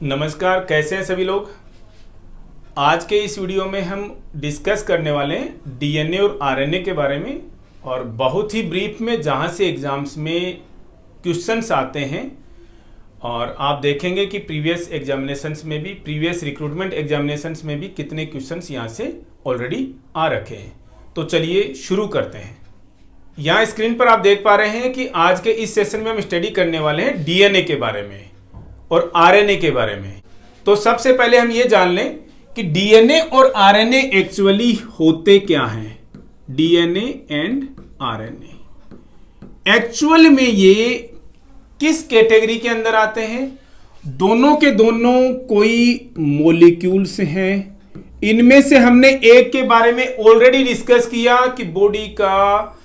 नमस्कार, कैसे हैं सभी लोग। आज के इस वीडियो में हम डिस्कस करने वाले हैं डीएनए और आरएनए के बारे में, और बहुत ही ब्रीफ में, जहां से एग्जाम्स में क्वेश्चंस आते हैं। और आप देखेंगे कि प्रीवियस एग्जामिनेशंस में भी, प्रीवियस रिक्रूटमेंट एग्जामिनेशंस में भी कितने क्वेश्चंस यहां से ऑलरेडी आ रखे हैं। तो चलिए शुरू करते हैं। यहाँ स्क्रीन पर आप देख पा रहे हैं कि आज के इस सेशन में हम स्टडी करने वाले हैं डीएनए के बारे में और आरएनए के बारे में। तो सबसे पहले हम ये जान लें कि डीएनए और आरएनए एक्चुअली होते क्या हैं। डीएनए एंड आरएनए एक्चुअल में ये किस कैटेगरी के अंदर आते हैं? दोनों के दोनों कोई मॉलिक्यूल्स हैं। इनमें से हमने एक के बारे में ऑलरेडी डिस्कस किया कि बॉडी का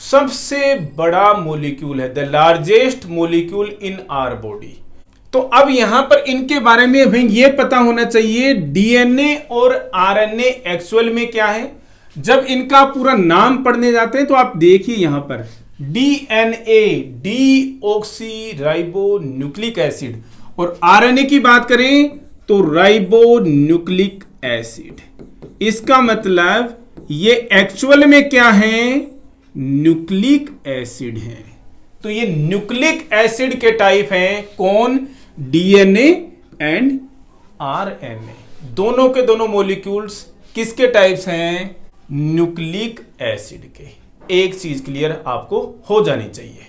सबसे बड़ा मॉलिक्यूल है, the largest molecule in our body. तो अब यहां पर इनके बारे में हमें यह पता होना चाहिए डीएनए और आरएनए एक्चुअल में क्या है। जब इनका पूरा नाम पढ़ने जाते हैं तो आप देखिए यहां पर DNA, deoxy ribo nucleic acid, और आरएनए की बात करें तो राइबो न्यूक्लिक एसिड। इसका मतलब ये एक्चुअल में क्या है? न्यूक्लिक एसिड है। तो ये न्यूक्लिक एसिड के टाइप हैं। कौन? DNA and RNA. दोनों के दोनों मॉलिक्यूल्स किसके टाइप्स हैं? न्यूक्लिक एसिड के। एक चीज क्लियर आपको हो जानी चाहिए।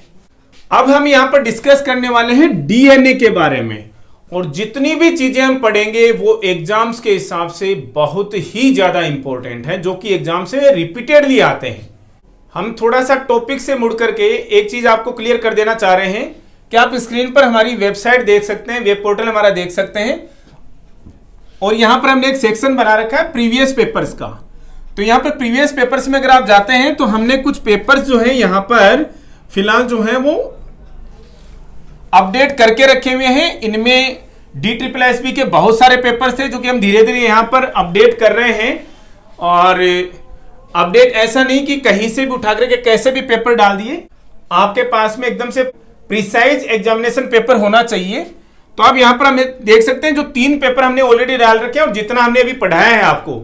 अब हम यहां पर डिस्कस करने वाले हैं डीएनए के बारे में, और जितनी भी चीजें हम पढ़ेंगे वो एग्जाम्स के हिसाब से बहुत ही ज्यादा इंपॉर्टेंट है, जो कि एग्जाम से रिपीटेडली आते हैं। हम थोड़ा सा टॉपिक से मुड़ करके एक चीज आपको क्लियर कर देना चाह रहे हैं कि आप स्क्रीन पर हमारी वेबसाइट देख सकते हैं, वेब पोर्टल हमारा देख सकते हैं, और यहां पर हमने एक सेक्शन बना रखा है प्रीवियस पेपर्स का। तो यहां पर प्रीवियस पेपर्स में अगर आप जाते हैं तो हमने कुछ पेपर्स जो है यहां पर फिलहाल जो है वो अपडेट करके रखे हुए हैं। इनमें DSSB के बहुत सारे पेपर्स थे जो कि हम धीरे धीरे यहां पर अपडेट कर रहे हैं। और अपडेट ऐसा नहीं कि कहीं से भी उठा करके कैसे भी पेपर डाल दिए, आपके पास में एकदम से प्रिसाइज एग्जामिनेशन पेपर होना चाहिए। तो आप यहां पर हमें देख सकते हैं जो 3 पेपर हमने ऑलरेडी डाल रखे हैं, और जितना हमने अभी पढ़ाया है आपको,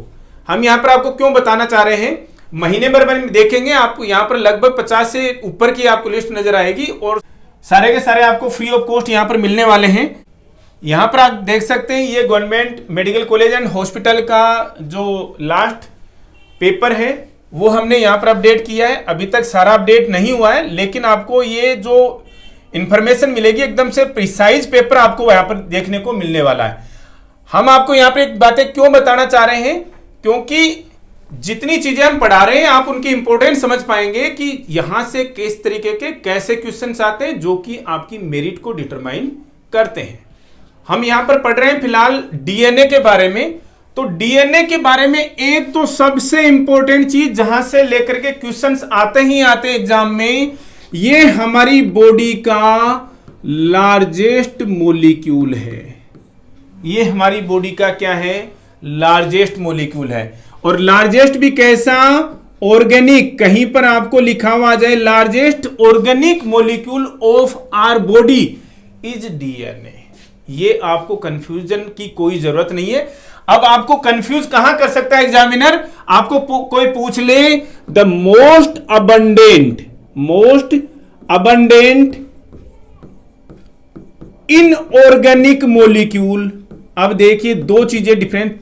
हम यहां पर आपको क्यों बताना चाह रहे हैं, महीने भर में देखेंगे आपको यहां पर लगभग 50 से ऊपर की आपको लिस्ट नजर आएगी, और सारे के सारे आपको फ्री ऑफ कॉस्ट यहां पर मिलने वाले हैं। यहां पर आप देख सकते हैं ये government medical college and hospital का जो लास्ट पेपर है वो हमने यहां पर अपडेट किया है। अभी तक सारा अपडेट नहीं हुआ है, लेकिन आपको ये जो इंफॉर्मेशन मिलेगी एकदम से प्रिसाइज पेपर आपको यहां पर देखने को मिलने वाला है। हम आपको यहां पर एक बातें क्यों बताना चाह रहे हैं, क्योंकि जितनी चीजें हम पढ़ा रहे हैं आप उनकी इंपॉर्टेंस समझ पाएंगे कि यहां से किस तरीके के कैसे क्वेश्चंस आते हैं जो कि आपकी मेरिट को डिटरमाइन करते हैं। हम यहां पर पढ़ रहे हैं फिलहाल डीएनए के बारे में। तो डीएनए के बारे में एक तो सबसे इंपॉर्टेंट चीज जहां से लेकर के क्वेश्चंस आते ही आते एग्जाम में, ये हमारी बॉडी का लार्जेस्ट मॉलिक्यूल है। ये हमारी बॉडी का क्या है? लार्जेस्ट मॉलिक्यूल है। और लार्जेस्ट भी कैसा? ऑर्गेनिक। कहीं पर आपको लिखा हुआ आ जाए largest organic molecule of our body is DNA. ये आपको कंफ्यूजन की कोई जरूरत नहीं है। अब आपको कंफ्यूज कहां कर सकता है एग्जामिनर? आपको कोई पूछ ले the most abundant inorganic molecule. अब देखिए दो चीजें डिफरेंट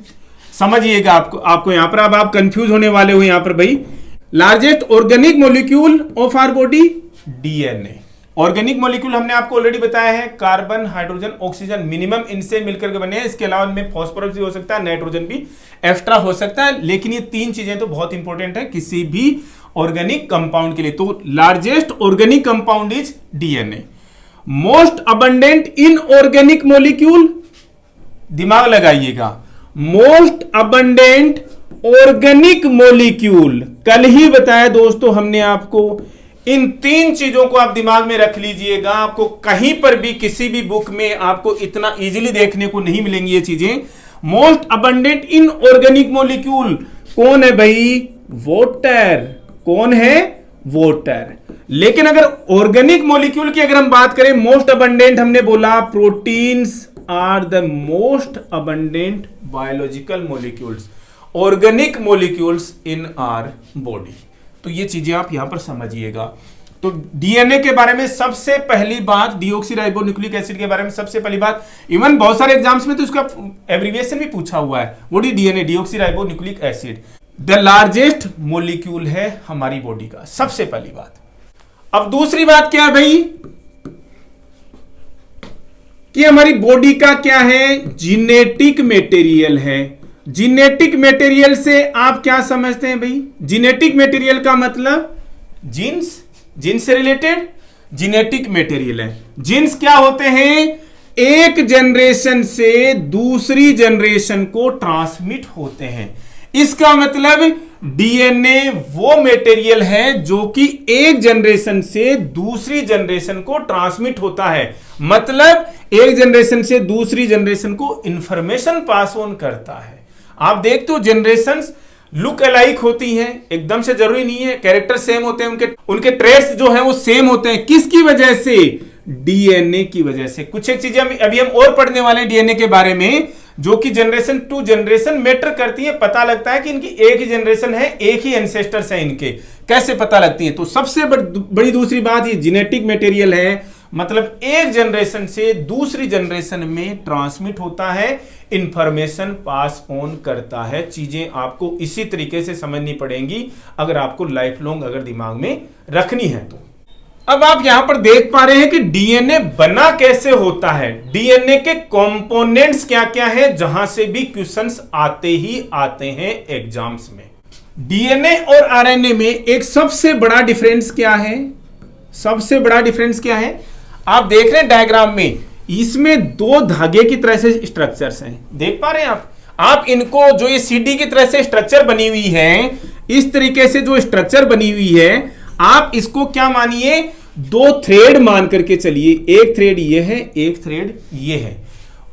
समझिएगा आपको यहां पर। अब आप कंफ्यूज होने वाले हो यहां पर भाई। Largest organic molecule of our body DNA. Organic molecule हमने आपको ऑलरेडी बताया है, कार्बन, हाइड्रोजन, ऑक्सीजन मिनिमम इनसे मिलकर के बने हैं। इसके अलावा इनमें फास्फोरस भी हो सकता है, नाइट्रोजन भी एक्स्ट्रा हो सकता है, लेकिन ये 3 चीजें तो बहुत इंपॉर्टेंट है किसी भी ऑर्गेनिक कंपाउंड के लिए। तो largest organic compound is DNA. Most abundant in organic molecule, दिमाग लगाइएगा, मोस्ट अबंडेंट ऑर्गेनिक मॉलिक्यूल। कल ही बताया दोस्तों हमने आपको। इन 3 चीजों को आप दिमाग में रख लीजिएगा। आपको कहीं पर भी किसी भी बुक में आपको इतना इजीली देखने को नहीं मिलेंगी ये चीजें। Most abundant in organic molecule कौन है भाई? वाटर। कौन है? वाटर। लेकिन अगर ऑर्गेनिक मॉलिक्यूल की अगर हम बात करें, मोस्ट अबंडेंट हमने बोला proteins are the most abundant biological molecules, organic molecules in our body. तो ये चीजें आप यहां पर समझिएगा। तो डीएनए के बारे में सबसे पहली बात, डीऑक्सीराइबोन्यूक्लिक एसिड के बारे में सबसे पहली बात, इवन बहुत सारे एग्जाम्स में तो इसका एब्रिविएशन भी पूछा हुआ है। What is DNA? Deoxyribonucleic acid the largest molecule है हमारी बॉडी का, सबसे पहली बात। अब दूसरी बात क्या है भाई, कि हमारी बॉडी का क्या है, जीनेटिक मटेरियल है। जीनेटिक मटेरियल से आप क्या समझते हैं भाई? जीनेटिक मटेरियल का मतलब जीन्स, जीन्स से रिलेटेड जीनेटिक मटेरियल है। जीन्स क्या होते हैं? एक जनरेशन से दूसरी जनरेशन को ट्रांसमिट होते हैं। इसका मतलब डीएनए वो मटेरियल है जो कि एक जनरेशन से दूसरी जनरेशन को ट्रांसमिट होता है, मतलब एक जनरेशन से दूसरी जनरेशन को इंफॉर्मेशन पास ऑन करता है। आप देखते हो जनरेशंस लुक अलाइक होती हैं, एकदम से जरूरी नहीं है कैरेक्टर सेम होते हैं, उनके ट्रेड्स जो हैं वो सेम होते हैं। किसकी वजह से? डीएनए की वजह से। कुछ एक चीजें अभी हम और पढ़ने वाले हैं डीएनए के बारे में, जो कि जनरेशन टू जनरेशन मैटर करती है। पता लगता है कि इनकी एक ही जनरेशन है, एक ही एंसेस्टर्स है इनके, कैसे पता लगती है? तो सबसे बड़ी दूसरी बात, ये जेनेटिक मटेरियल है, मतलब एक जनरेशन से दूसरी जनरेशन में ट्रांसमिट होता है, इंफॉर्मेशन पास ऑन करता है। चीजें आपको इसी तरीके से समझनी पड़ेंगी अगर आपको लाइफ लॉन्ग अगर दिमाग में रखनी है तो। अब आप यहां पर देख पा रहे हैं कि डीएनए बना कैसे होता है, डीएनए के कंपोनेंट्स क्या क्या है, जहां से भी क्वेश्चंस आते ही आते हैं एग्जाम्स में। डीएनए और आरएनए में एक सबसे बड़ा डिफरेंस क्या है? सबसे बड़ा डिफरेंस क्या है? आप देख रहे हैं डायग्राम में, इसमें दो धागे की तरह से स्ट्रक्चर्स हैं, देख पा रहे हैं आप इनको, जो ये सीडी की तरह से स्ट्रक्चर बनी हुई है, इस तरीके से जो स्ट्रक्चर बनी हुई है, आप इसको क्या मानिए, दो थ्रेड मान करके चलिए। एक थ्रेड ये है, एक थ्रेड ये है।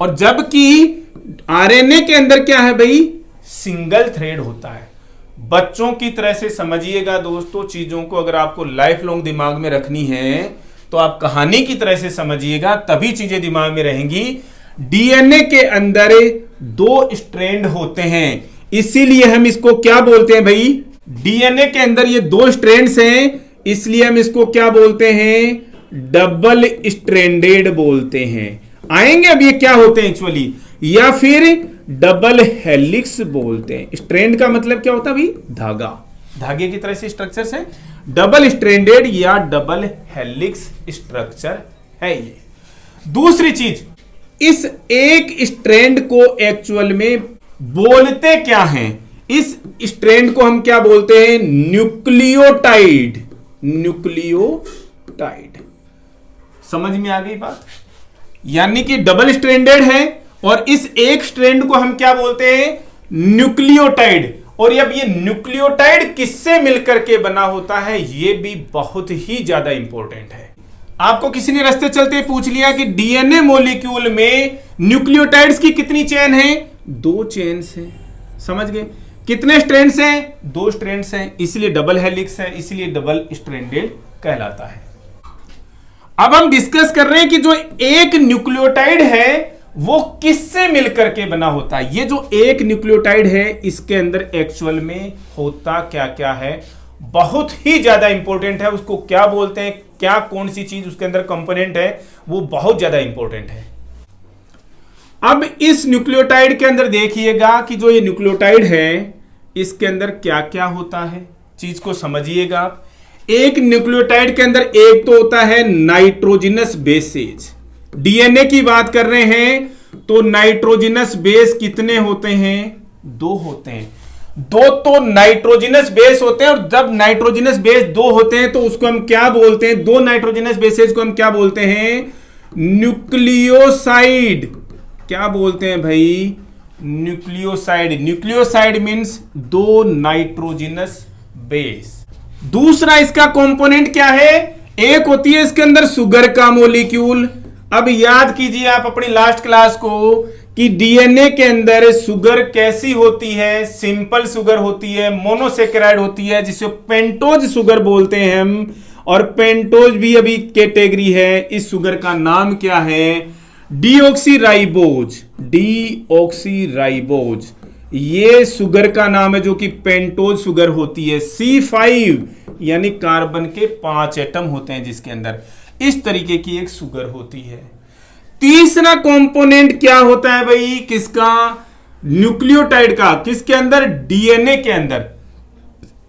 और जबकि आरएनए के अंदर क्या है भाई? सिंगल थ्रेड होता है। बच्चों की तरह से समझिएगा दोस्तों चीजों को, अगर आपको लाइफ लॉन्ग दिमाग में रखनी है तो आप कहानी की तरह से समझिएगा, तभी चीजें दिमाग में रहेंगी। डीएनए के अंदर दो स्ट्रैंड होते हैं, इसीलिए हम इसको क्या बोलते हैं भाई? डीएनए के अंदर ये दो स्ट्रैंड्स हैं, इसलिए हम इसको क्या बोलते हैं? डबल स्ट्रैंडेड बोलते हैं। आएंगे अब ये क्या होते हैं एक्चुअली, या फिर डबल हेलिक्स बोलते हैं। स्ट्रैंड का मतलब क्या होता है भाई? धागा, धागे की तरह से स्ट्रक्चर्स है, डबल स्ट्रैंडेड या डबल हेलिक्स स्ट्रक्चर है ये। दूसरी चीज, इस एक स्ट्रैंड को एक्चुअल में बोलते क्या हैं? इस स्ट्रैंड को हम क्या बोलते हैं? न्यूक्लियोटाइड। न्यूक्लियोटाइड, समझ में आ गई बात? यानी कि डबल स्ट्रैंडेड है और इस एक स्ट्रैंड को हम क्या बोलते हैं? न्यूक्लियोटाइड। और अब ये न्यूक्लियोटाइड किससे मिलकर के बना होता है, ये भी बहुत ही ज्यादा इंपॉर्टेंट है। आपको किसी ने रास्ते चलते पूछ लिया कि डीएनए मॉलिक्यूल में न्यूक्लियोटाइड्स की कितनी चेन है? दो चेन्स हैं, समझ गए? कितने स्ट्रैंड्स हैं? दो स्ट्रैंड्स हैं, इसलिए डबल हेलिक्स है, इसलिए डबल स्ट्रैंडेड कहलाता है। अब हम डिस्कस कर रहे हैं कि जो एक न्यूक्लियोटाइड है वो किससे मिलकर के बना होता है। ये जो एक न्यूक्लियोटाइड है इसके अंदर एक्चुअल में होता क्या क्या है, बहुत ही ज्यादा इंपॉर्टेंट है। उसको क्या बोलते हैं, क्या कौन सी चीज उसके अंदर कंपोनेंट है, वो बहुत ज्यादा इंपॉर्टेंट है। अब इस न्यूक्लियोटाइड के अंदर देखिएगा कि जो ये न्यूक्लियोटाइड है इसके अंदर क्या क्या होता है, चीज को समझिएगा आप। एक न्यूक्लियोटाइड के अंदर एक तो होता है नाइट्रोजनस बेसेज। डीएनए की बात कर रहे हैं तो नाइट्रोजनस बेस कितने होते हैं? दो होते हैं। दो तो नाइट्रोजनस बेस होते हैं, और जब नाइट्रोजनस बेस दो होते हैं तो उसको हम क्या बोलते हैं? दो नाइट्रोजनस बेसेज को हम क्या बोलते हैं? न्यूक्लियोसाइड। क्या बोलते हैं भाई? न्यूक्लियोसाइड। न्यूक्लियोसाइड मींस दो नाइट्रोजनस बेस। दूसरा इसका कंपोनेंट क्या है? एक होती है इसके अंदर शुगर का मॉलिक्यूल। अब याद कीजिए आप अपनी लास्ट क्लास को कि डीएनए के अंदर शुगर कैसी होती है? सिंपल शुगर होती है, मोनोसेकेराइड होती है, जिसे पेंटोज शुगर बोलते हैं हम। और पेंटोज भी अभी कैटेगरी है। इस शुगर का नाम क्या है? डीऑक्सीराइबोज, डीऑक्सीराइबोज ये शुगर का नाम है जो कि पेंटोज शुगर होती है। C5 यानी कार्बन के 5 एटम होते हैं जिसके अंदर, इस तरीके की एक शुगर होती है। तीसरा कंपोनेंट क्या होता है भाई, किसका, न्यूक्लियोटाइड का, किसके अंदर, डीएनए के अंदर।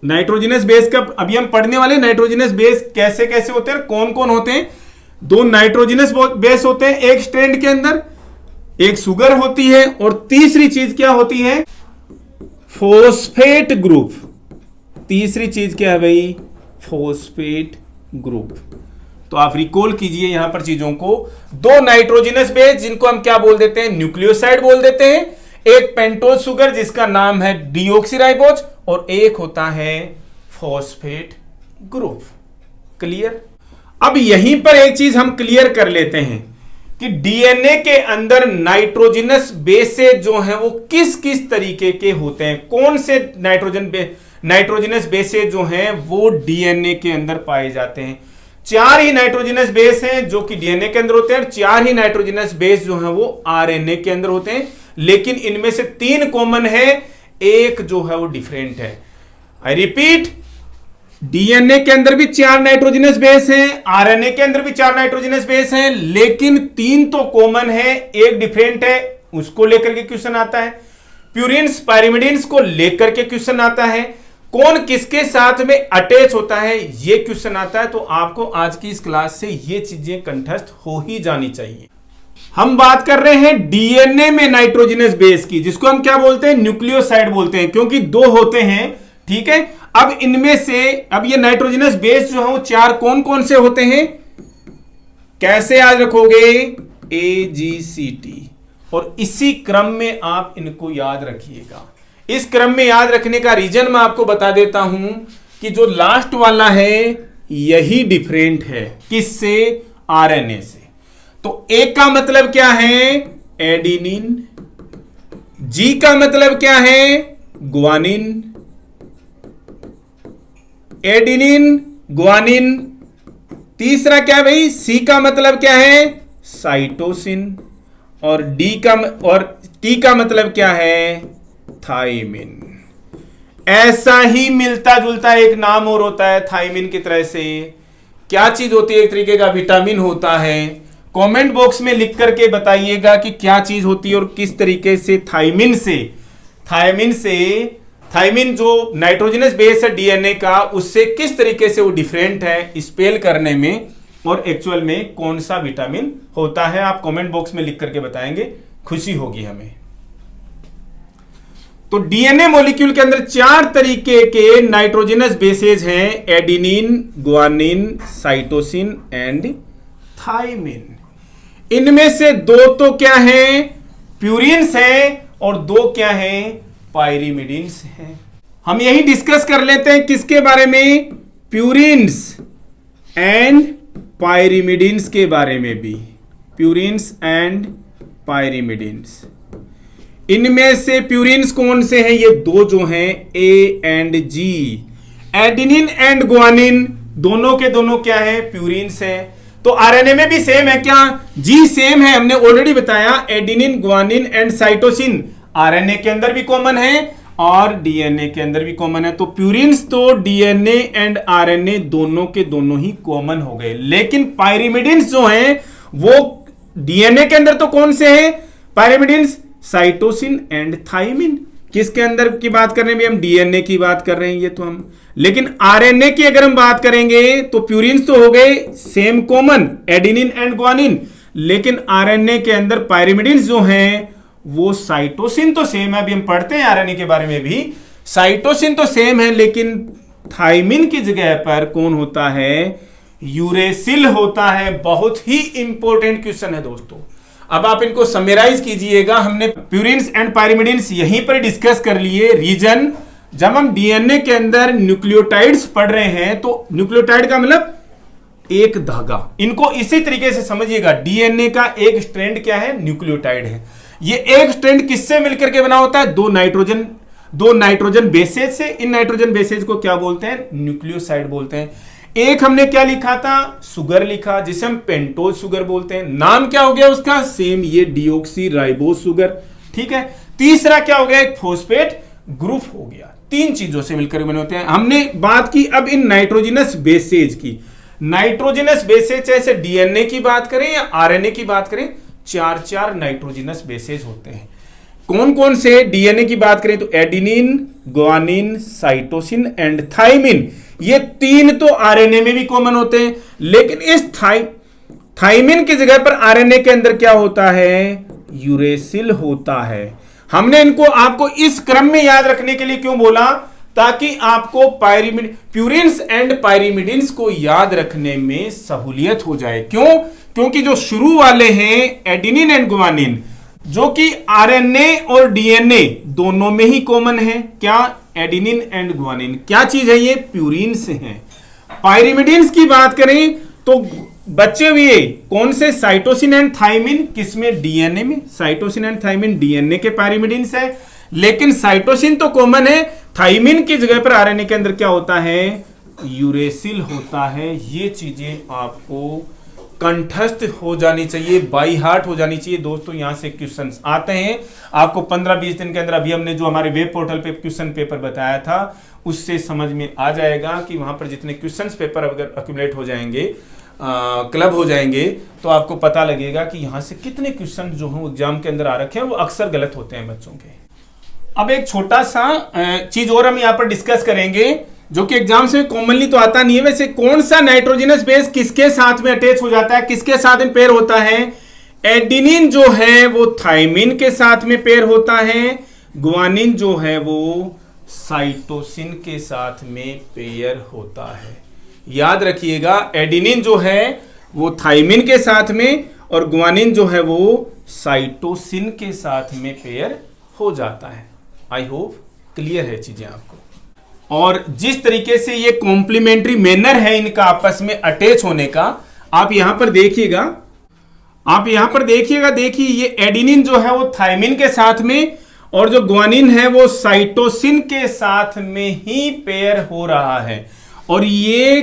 नाइट्रोजनस बेस का अभी हम पढ़ने वाले, नाइट्रोजनस बेस कैसे कैसे होते हैं, कौन कौन होते हैं। दो नाइट्रोजनस बेस होते हैं एक स्ट्रैंड के अंदर, एक शुगर होती है, और तीसरी चीज क्या होती है, फॉस्फेट ग्रुप। तीसरी चीज क्या है भाई, फॉस्फेट ग्रुप। तो आप रिकॉल कीजिए यहां पर चीजों को। दो नाइट्रोजनस बेस जिनको हम क्या बोल देते हैं, न्यूक्लियोसाइड बोल देते हैं। एक पेंटोज शुगर जिसका नाम है डीऑक्सीराइबोज, और एक होता है फॉस्फेट ग्रुप। क्लियर। अब यहीं पर एक चीज हम क्लियर कर लेते हैं कि डीएनए के अंदर नाइट्रोजनस बेसेज जो हैं वो किस किस तरीके के होते हैं, कौन से नाइट्रोजनस बेसेज जो हैं वो डीएनए के अंदर पाए जाते हैं। 4 ही नाइट्रोजनस बेस हैं जो कि डीएनए के अंदर होते हैं, और 4 ही नाइट्रोजनस बेस जो हैं वो आरएनए के अंदर होते हैं, लेकिन इनमें से 3 कॉमन है, एक जो है वो डिफरेंट है। आई रिपीट, डीएनए के अंदर भी 4 नाइट्रोजनस बेस हैं, आरएनए के अंदर भी 4 नाइट्रोजनस बेस हैं, लेकिन 3 तो कॉमन है, एक डिफरेंट है। उसको लेकर के क्वेश्चन आता है। प्यूरिन्स पायरिमिडिन्स को लेकर के क्वेश्चन आता है। कौन किसके साथ में अटैच होता है ये क्वेश्चन आता है। तो आपको आज की इस क्लास से ये चीजें कंठस्थ हो ही जानी चाहिए। हम बात कर रहे हैं डीएनए में नाइट्रोजनस बेस की, जिसको हम क्या बोलते हैं, न्यूक्लियोसाइड बोलते हैं, क्योंकि 2 होते हैं। ठीक है। अब इनमें से, अब ये नाइट्रोजनस बेस जो है वो 4 कौन कौन से होते हैं, कैसे याद रखोगे, AGCT, और इसी क्रम में आप इनको याद रखिएगा। इस क्रम में याद रखने का रीजन मैं आपको बता देता हूं कि जो लास्ट वाला है यही डिफरेंट है, किससे, आरएनए से। तो ए का मतलब क्या है, एडिनिन, जी का मतलब क्या है, ग्वानिन, एडिनिन, ग्वानिन। तीसरा क्या भाई, सी का मतलब क्या है, साइटोसिन, और टी का मतलब क्या है, थाइमिन। ऐसा ही मिलता जुलता एक नाम और होता है थाइमिन की तरह से। क्या चीज होती है, एक तरीके का विटामिन होता है। कमेंट बॉक्स में लिख करके बताइएगा कि क्या चीज होती है और किस तरीके से थाइमिन जो नाइट्रोजनस बेस है डीएनए का, उससे किस तरीके से वो डिफरेंट है स्पेल करने में, और एक्चुअल में कौन सा विटामिन होता है। आप कमेंट बॉक्स में लिख करके बताएंगे, खुशी होगी हमें। तो डीएनए मॉलिक्यूल के अंदर 4 तरीके के नाइट्रोजनस बेसेज हैं, adenine, guanine, cytosine and thymine. इनमें से 2 तो क्या हैं, प्यूरिन्स हैं, और 2 क्या हैं, पायरिमिडिन्स हैं। हम यही डिस्कस कर लेते हैं किसके बारे में, प्यूरिन्स एंड पायरिमिडिन्स के बारे में भी। प्यूरिन्स एंड पायरिमिडिन्स, इनमें से प्यूरिन्स कौन से हैं, ये 2 जो हैं, A and G. Adenine and guanine दोनों के दोनों क्या है, प्यूरिन्स है। तो आरएनए में भी सेम है क्या, जी सेम है, हमने ऑलरेडी बताया। Adenine, guanine and cytosine RNA के अंदर भी कॉमन है और डीएनए के अंदर भी कॉमन है। तो प्यूरिन्स तो डीएनए एंड आरएनए दोनों के दोनों ही कॉमन हो गए, लेकिन पायरिमिडिन्स जो हैं वो डीएनए के अंदर तो कौन से हैं, पायरिमिडिन्स, साइटोसिन एंड थाइमिन। किसके अंदर की बात कर रहे हैं, हम डीएनए की बात कर रहे हैं ये तो हम, लेकिन आरएनए की अगर हम बात करेंगे तो प्यूरिन्स तो हो गए same common, adenine and guanine, लेकिन आरएनए के अंदर पायरिमिडिन्स जो हैं वो साइटोसिन तो सेम है, अभी हम पढ़ते हैं आरएनए के बारे में भी, साइटोसिन तो सेम है, लेकिन थाइमिन की जगह पर कौन होता है, यूरेसिल होता है। बहुत ही इंपॉर्टेंट क्वेश्चन है दोस्तों। अब आप इनको समराइज कीजिएगा। हमने प्यूरिन्स एंड पायरिमिडिन्स यहीं पर डिस्कस कर लिए। रीजन, जब हम डीएनए के अंदर न्यूक्लियोटाइड्स पढ़ रहे हैं तो न्यूक्लियोटाइड का मतलब एक धागा, इनको इसी तरीके से समझिएगा। डीएनए का एक स्ट्रैंड क्या है, न्यूक्लियोटाइड है। ये एक स्ट्रैंड किससे मिलकर के बना होता है, दो नाइट्रोजन बेसेज से। इन नाइट्रोजन बेसेज को क्या बोलते हैं, न्यूक्लियोसाइड बोलते हैं। एक हमने क्या लिखा था, सुगर लिखा, जिसे हम पेंटोज सुगर बोलते हैं। नाम क्या हो गया उसका, सेम, ये डीऑक्सी राइबोज सुगर। ठीक है, तीसरा क्या हो गया, एक फॉस्फेट ग्रुप हो गया। तीन चीजों से मिलकर बने होते हैं। हमने बात की अब इन नाइट्रोजनस बेसेज की। नाइट्रोजनस बेसेज जैसे डीएनए की बात करें या आरएनए की बात करें, चार चार नाइट्रोजनस बेसेज होते हैं। कौन कौन से, डीएनए की बात करें तो adenine, guanine, cytosine and thymine. ये तीन तो आरएनए में भी कॉमन होते हैं, लेकिन इस थाइमिन की जगह पर आरएनए के अंदर क्या होता है, यूरेसिल होता है। हमने इनको आपको इस क्रम में याद रखने के लिए क्यों बोला, ताकि आपको प्यूरिन्स एंड पायरिमिडिन्स को याद रखने में सहूलियत हो जाए। क्यों, क्योंकि जो शुरू वाले हैं एडिनिन एंड ग्वानिन, जो कि आरएनए और डीएनए दोनों में ही कॉमन है। क्या, एडिनिन एंड ग्वानिन क्या चीज है, ये प्यूरिन्स हैं। पायरिमिडिन्स की बात करें तो बच्चे हुए कौन से, साइटोसिन एंड थाइमिन, किसमें, डीएनए में। साइटोसिन एंड थाइमिन डीएनए के पायरिमिडिन्स है, लेकिन साइटोसिन तो कॉमन है, थाइमिन की जगह पर आरएनए के अंदर क्या होता है, यूरेसिल होता है। ये चीजें आपको कंठस्थ हो जानी चाहिए, बाई हार्ट हो जानी चाहिए। दोस्तों यहां से क्वेश्चंस आते हैं आपको 15-20 दिन के अंदर। अभी हमने जो हमारे वेब पोर्टल पे क्वेश्चन पेपर बताया था उससे समझ में आ जाएगा कि वहां पर जितने क्वेश्चंस पेपर अगर अक्यूमुलेट हो जाएंगे, क्लब हो जाएंगे, तो आपको पता लगेगा कि यहां से कितने क्वेश्चन जो हैं एग्जाम के अंदर आ रखे हैं वो अक्सर गलत होते हैं बच्चों के। अब एक छोटा सा चीज और हम यहाँ पर डिस्कस करेंगे जो कि एग्जाम से कॉमनली तो आता नहीं है। वैसे कौन सा नाइट्रोजनस बेस किसके साथ में अटैच हो जाता है, किसके साथ में पेयर होता है, एडिनिन जो है वो थाइमिन के साथ में पेयर होता है, ग्वानिन जो है वो साइटोसिन के साथ में पेयर होता है। याद रखिएगा, एडिनिन जो है वो थाइमिन के साथ में और ग्वानिन जो है वो साइटोसिन के साथ में पेयर हो जाता है। आई होप क्लियर है चीजें आपको। और जिस तरीके से ये कॉम्प्लीमेंट्री मैनर है इनका आपस में अटैच होने का, आप यहां पर देखिएगा, देखिए ये एडिनिन जो है वो थाइमिन के साथ में और जो ग्वानिन है वो साइटोसिन के साथ में ही पेयर हो रहा है। और ये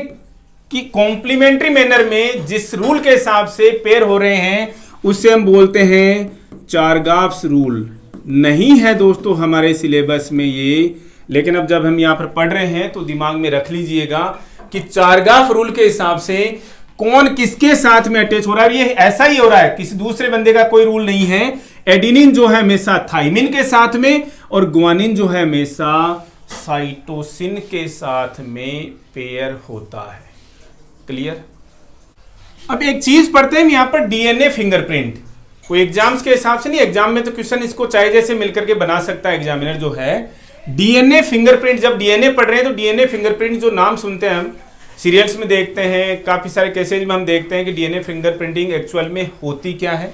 कि कॉम्प्लीमेंट्री मैनर में जिस रूल के हिसाब से पेयर हो रहे हैं उसे हम बोलते हैं चारगाफ्स रूल। नहीं है दोस्तों हमारे सिलेबस में ये, लेकिन अब जब हम यहां पर पढ़ रहे हैं तो दिमाग में रख लीजिएगा कि चारगाफ रूल के हिसाब से कौन किसके साथ में अटैच हो रहा है। ये ऐसा ही हो रहा है, किसी दूसरे बंदे का कोई रूल नहीं है। एडिनिन जो है हमेशा थाइमिन के साथ में और ग्वानिन जो है हमेशा साइटोसिन के साथ में पेयर होता है। क्लियर। अब एक चीज पढ़ते हैं यहां पर, डीएनए फिंगरप्रिंट। कोई एग्जाम्स के हिसाब से नहीं, एग्जाम में तो क्वेश्चन इसको चाहे जैसे मिलकर के बना सकता है एग्जामिनर जो है। डीएनए फिंगरप्रिंट, जब डीएनए पढ़ रहे हैं तो डीएनए फिंगरप्रिंट जो नाम सुनते हैं हम सीरियल्स में देखते हैं, काफी सारे केसेज में हम देखते हैं कि डीएनए फिंगरप्रिंटिंग एक्चुअल में होती क्या है।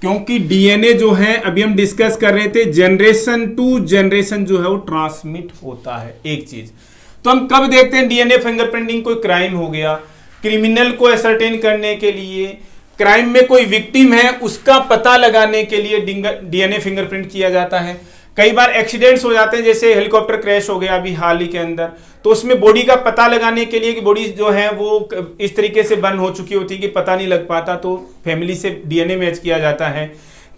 क्योंकि डीएनए जो है अभी हम डिस्कस कर रहे थे, जनरेशन टू जनरेशन जो है वो ट्रांसमिट होता है एक चीज। तो हम कब देखते हैं डीएनए फिंगरप्रिंटिंग, कोई क्राइम हो गया, क्रिमिनल को असरटेन करने के लिए, क्राइम में कोई विक्टिम है उसका पता लगाने के लिए डीएनए फिंगरप्रिंट किया जाता है। कई बार एक्सीडेंट्स हो जाते हैं, जैसे हेलीकॉप्टर क्रैश हो गया अभी हाल ही के अंदर, तो उसमें बॉडी का पता लगाने के लिए कि बॉडी जो है वो इस तरीके से बंद हो चुकी होती है कि पता नहीं लग पाता, तो फैमिली से डीएनए मैच किया जाता है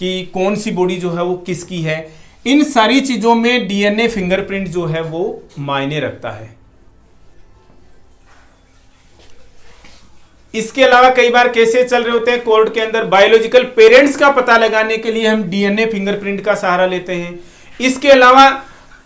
कि कौन सी बॉडी जो है वो किसकी है। इन सारी चीजों में डीएनए फिंगरप्रिंट जो है वो मायने रखता है। इसके अलावा कई बार केसेस चल रहे होते हैं कोर्ट के अंदर, बायोलॉजिकल पेरेंट्स का पता लगाने के लिए हम डीएनए फिंगरप्रिंट का सहारा लेते हैं। इसके अलावा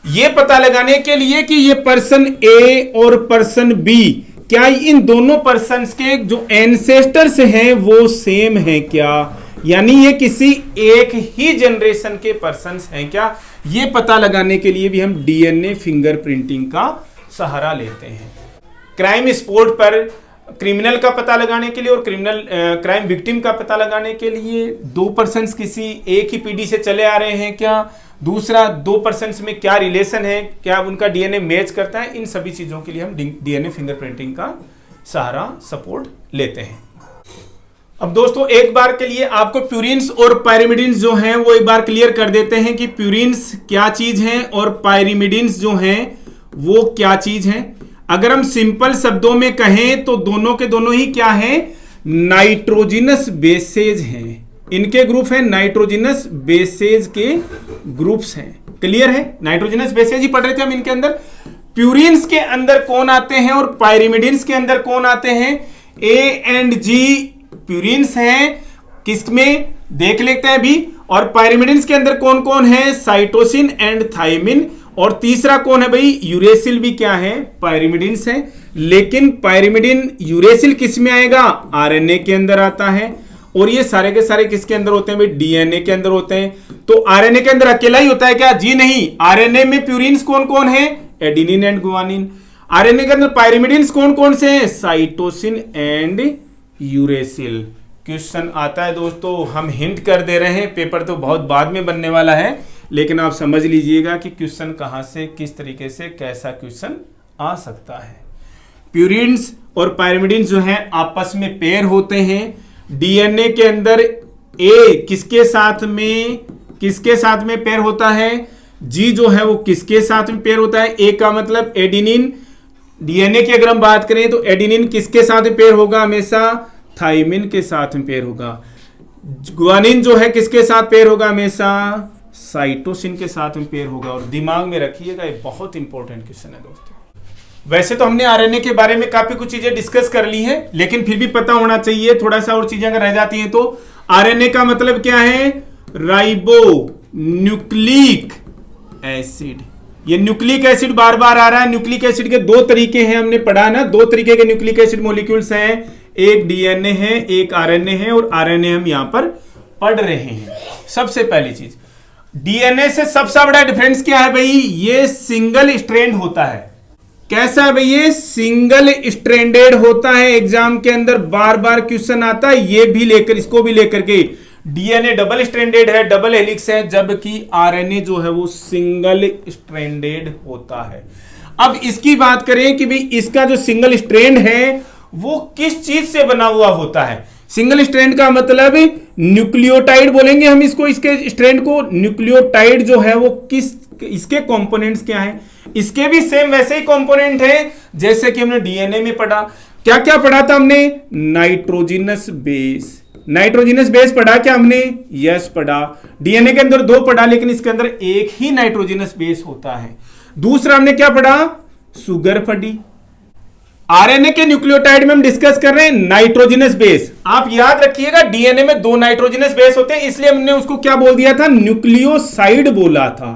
यह पता लगाने के लिए कि ये पर्सन ए और पर्सन बी, क्या इन दोनों पर्सन्स के जो एंसेस्टर्स हैं वो सेम हैं क्या, यानी ये किसी एक ही जनरेशन के पर्सन्स हैं क्या, ये पता लगाने के लिए भी हम डीएनए फिंगरप्रिंटिंग का सहारा लेते हैं। क्राइम स्पॉट पर क्रिमिनल का पता लगाने के लिए और क्राइम विक्टिम का पता लगाने के लिए दो पर्सन्स किसी एक ही पीढ़ी से चले आ रहे हैं क्या, दूसरा दो पर्सन्स में क्या रिलेशन है, क्या उनका डीएनए मैच करता है, इन सभी चीजों के लिए हम डीएनए फिंगरप्रिंटिंग का सहारा सपोर्ट लेते हैं। अब दोस्तों एक बार के लिए आपको प्यूरिन्स और पायरिमिडिन्स जो हैं वो एक बार क्लियर कर देते हैं कि प्यूरिन्स क्या चीज हैं और पायरिमिडिन्स जो हैं वो क्या चीज हैं। अगर हम सिंपल शब्दों में कहें तो दोनों के दोनों ही क्या है, नाइट्रोजिनस बेसेज हैं। इनके ग्रुप है नाइट्रोजिनस बेसेज के ग्रुप्स हैं। क्लियर है, नाइट्रोजिनस बेसेज ही पढ़ रहे थे हम इनके अंदर। प्यूरिन्स के अंदर कौन आते हैं और पायरिमिडिन्स के अंदर कौन आते हैं? ए एंड जी प्यूरिन्स हैं, किसमें देख लेते हैं अभी। और पायरिमिडिन्स के अंदर कौन कौन है? Cytosine and thymine. और तीसरा कौन है भाई? यूरेसिल भी क्या है? पायरिमिडिन्स है। लेकिन पायरिमिडिन यूरेसिल किस में आएगा? आरएनए के अंदर आता है। और ये सारे के सारे किसके अंदर होते हैं भाई? डीएनए के अंदर होते हैं। तो आरएनए के अंदर अकेला ही होता है क्या? जी नहीं, आरएनए में प्यूरिन्स कौन कौन है? Adenine and guanine. आरएनए के अंदर पायरिमिडिन्स कौन कौन से हैं? Cytosine and uracil. क्वेश्चन आता है दोस्तों, हम हिंट कर दे रहे हैं, पेपर तो बहुत बाद में बनने वाला है, लेकिन आप समझ लीजिएगा कि क्वेश्चन कहां से, किस तरीके से, कैसा क्वेश्चन आ सकता है। प्यूरिन्स और पायरिमिडिन्स जो है आपस में पेयर होते हैं। डीएनए के अंदर ए किसके साथ में पेयर होता है? जी जो है वो किसके साथ में पेयर होता है? ए का मतलब एडिनिन। डीएनए की अगर हम बात करें तो एडिनिन किसके साथ में पेयर होगा? हमेशा थायमिन के साथ में पेयर होगा। गुआनिन जो है किसके साथ पेयर होगा? हमेशा साइटोसिन के साथ में पेयर होगा। और दिमाग में रखिएगा, ये बहुत इंपॉर्टेंट क्वेश्चन है दोस्तों। वैसे तो हमने आरएनए के बारे में काफी कुछ चीजें डिस्कस कर ली हैं, लेकिन फिर भी पता होना चाहिए, थोड़ा सा और चीजें अगर रह जाती हैं तो। आरएनए का मतलब क्या है? Ribo nucleic acid. ये न्यूक्लिक एसिड बार बार आ रहा है। न्यूक्लिक एसिड के दो तरीके हैं, हमने पढ़ा ना, दो तरीके के न्यूक्लिक एसिड मॉलिक्यूल्स हैं। एक डीएनए है, एक आरएनए है, और आरएनए हम यहां पर पढ़ रहे हैं। सबसे पहली चीज, डीएनए से सबसे बड़ा डिफरेंस क्या है भाई? ये सिंगल स्ट्रैंड होता है। कैसा है भाई? ये सिंगल स्ट्रैंडेड होता है। एग्जाम के अंदर बार बार क्वेश्चन आता है, ये भी लेकर, इसको भी लेकर के। डीएनए डबल स्ट्रैंडेड है, डबल हेलिक्स है, जबकि आरएनए जो है वो सिंगल स्ट्रैंडेड होता है। अब इसकी बात करें कि भाई इसका जो सिंगल स्ट्रैंड है वो किस चीज से बना हुआ होता है? सिंगल स्ट्रैंड का मतलब न्यूक्लियोटाइड बोलेंगे हम इसको, इसके स्ट्रैंड को। न्यूक्लियोटाइड जो है वो किस, इसके कंपोनेंट्स क्या हैं? इसके भी सेम वैसे ही कंपोनेंट हैं जैसे कि हमने डीएनए में पढ़ा। क्या क्या पढ़ा था हमने? Nitrogenous base. नाइट्रोजिनस बेस पढ़ा क्या हमने? यस पढ़ा। डीएनए के अंदर दो पढ़ा, लेकिन इसके अंदर एक ही नाइट्रोजिनस बेस होता है। दूसरा हमने क्या पढ़ा? सुगर पढ़ी। आरएनए के न्यूक्लियोटाइड में हम डिस्कस कर रहे हैं नाइट्रोजिनस बेस। आप याद रखिएगा, डीएनए में दो नाइट्रोजिनस बेस होते हैं, इसलिए हमने उसको क्या बोल दिया था? न्यूक्लियोसाइड बोला था,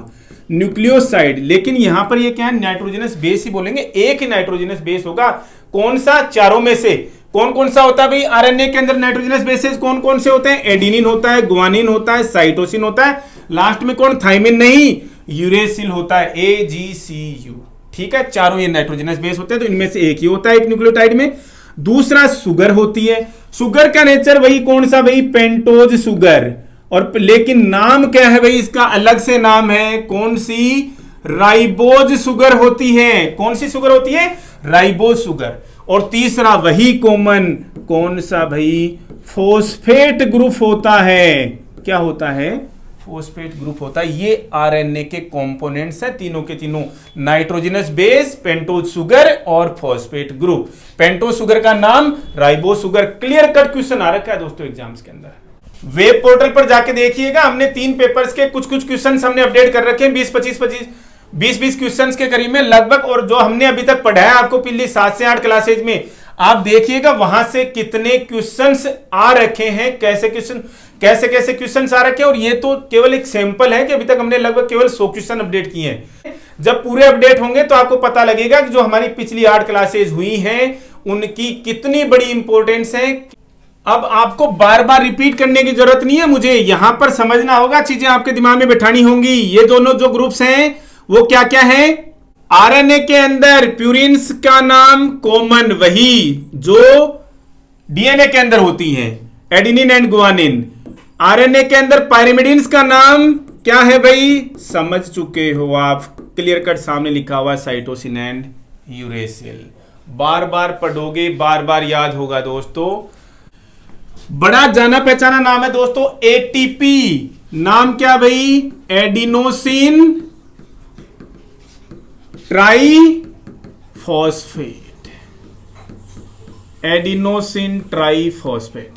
न्यूक्लियोसाइड। लेकिन यहां पर ये क्या है? नाइट्रोजिनस बेस ही बोलेंगे, एक ही नाइट्रोजिनस बेस होगा। कौन सा? चारों में से कौन कौन सा होता है भाई? आरएनए के अंदर नाइट्रोजिनस बेसेस कौन कौन से होते हैं? एडिनिन होता है, गुआनिन होता है, साइटोसिन होता है, लास्ट में कौन? थायमिन नहीं, यूरेसिल होता है, AGCU। ठीक है, चारों ये नाइट्रोजनस बेस होते हैं, तो इनमें से एक ही होता है एक न्यूक्लियोटाइड में। दूसरा सुगर होती है। सुगर का नेचर वही कौन सा भाई? Pentose sugar. और लेकिन नाम क्या है भाई? इसका अलग से नाम है। कौन सी? राइबोज सुगर होती है। कौन सी सुगर होती है? Ribose sugar. और तीसरा वही कॉमन, कौन सा भाई? फॉस्फेट ग्रुप होता है। क्या होता है? फॉस्फेट ग्रुप होता है। ये आरएनए के कंपोनेंट्स हैं, तीनों के तीनों, नाइट्रोजनस बेस, पेंटोज सुगर और फॉस्फेट ग्रुप। पेंटोज सुगर का नाम ribose sugar. Clear cut question आ रखा है दोस्तों एग्जाम्स के अंदर। वेब पोर्टल पर जाके देखिएगा, हमने 3 पेपर्स के कुछ क्वेश्चन हमने अपडेट कर रखे हैं, 20-20 क्वेश्चंस के करीब में लगभग। और जो हमने अभी तक पढ़ाया आपको पिछली 7 से 8 क्लासेज में, आप देखिएगा वहां से कितने क्वेश्चंस आ रखे हैं, कैसे क्वेश्चंस आ रखे हैं। और ये तो केवल एक सैंपल है कि अभी तक हमने लगभग केवल 100 क्वेश्चन अपडेट किए हैं। जब पूरे अपडेट होंगे तो आपको पता लगेगा कि जो हमारी पिछली 8 क्लासेज हुई हैं उनकी कितनी बड़ी इंपॉर्टेंस है। अब आपको बार बार रिपीट करने की जरूरत नहीं है, मुझे यहां पर समझना होगा, चीजें आपके दिमाग में बैठानी होंगी। ये दोनों जो ग्रुप्स हैं वो क्या क्या है? आरएनए के अंदर प्यूरिन्स का नाम कॉमन वही जो डीएनए के अंदर होती हैं, एडिनिन एंड गुआनिन। आरएनए के अंदर पायरिमिडिन्स का नाम क्या है भाई? समझ चुके हो आप, क्लियर कट सामने लिखा हुआ, साइटोसिन एंड यूरेसिल। बार बार पढ़ोगे, बार बार याद होगा दोस्तों। बड़ा जाना पहचाना नाम है दोस्तों, एटीपी। नाम क्या भाई? Adenosine try phosphate, adenosine triphosphate.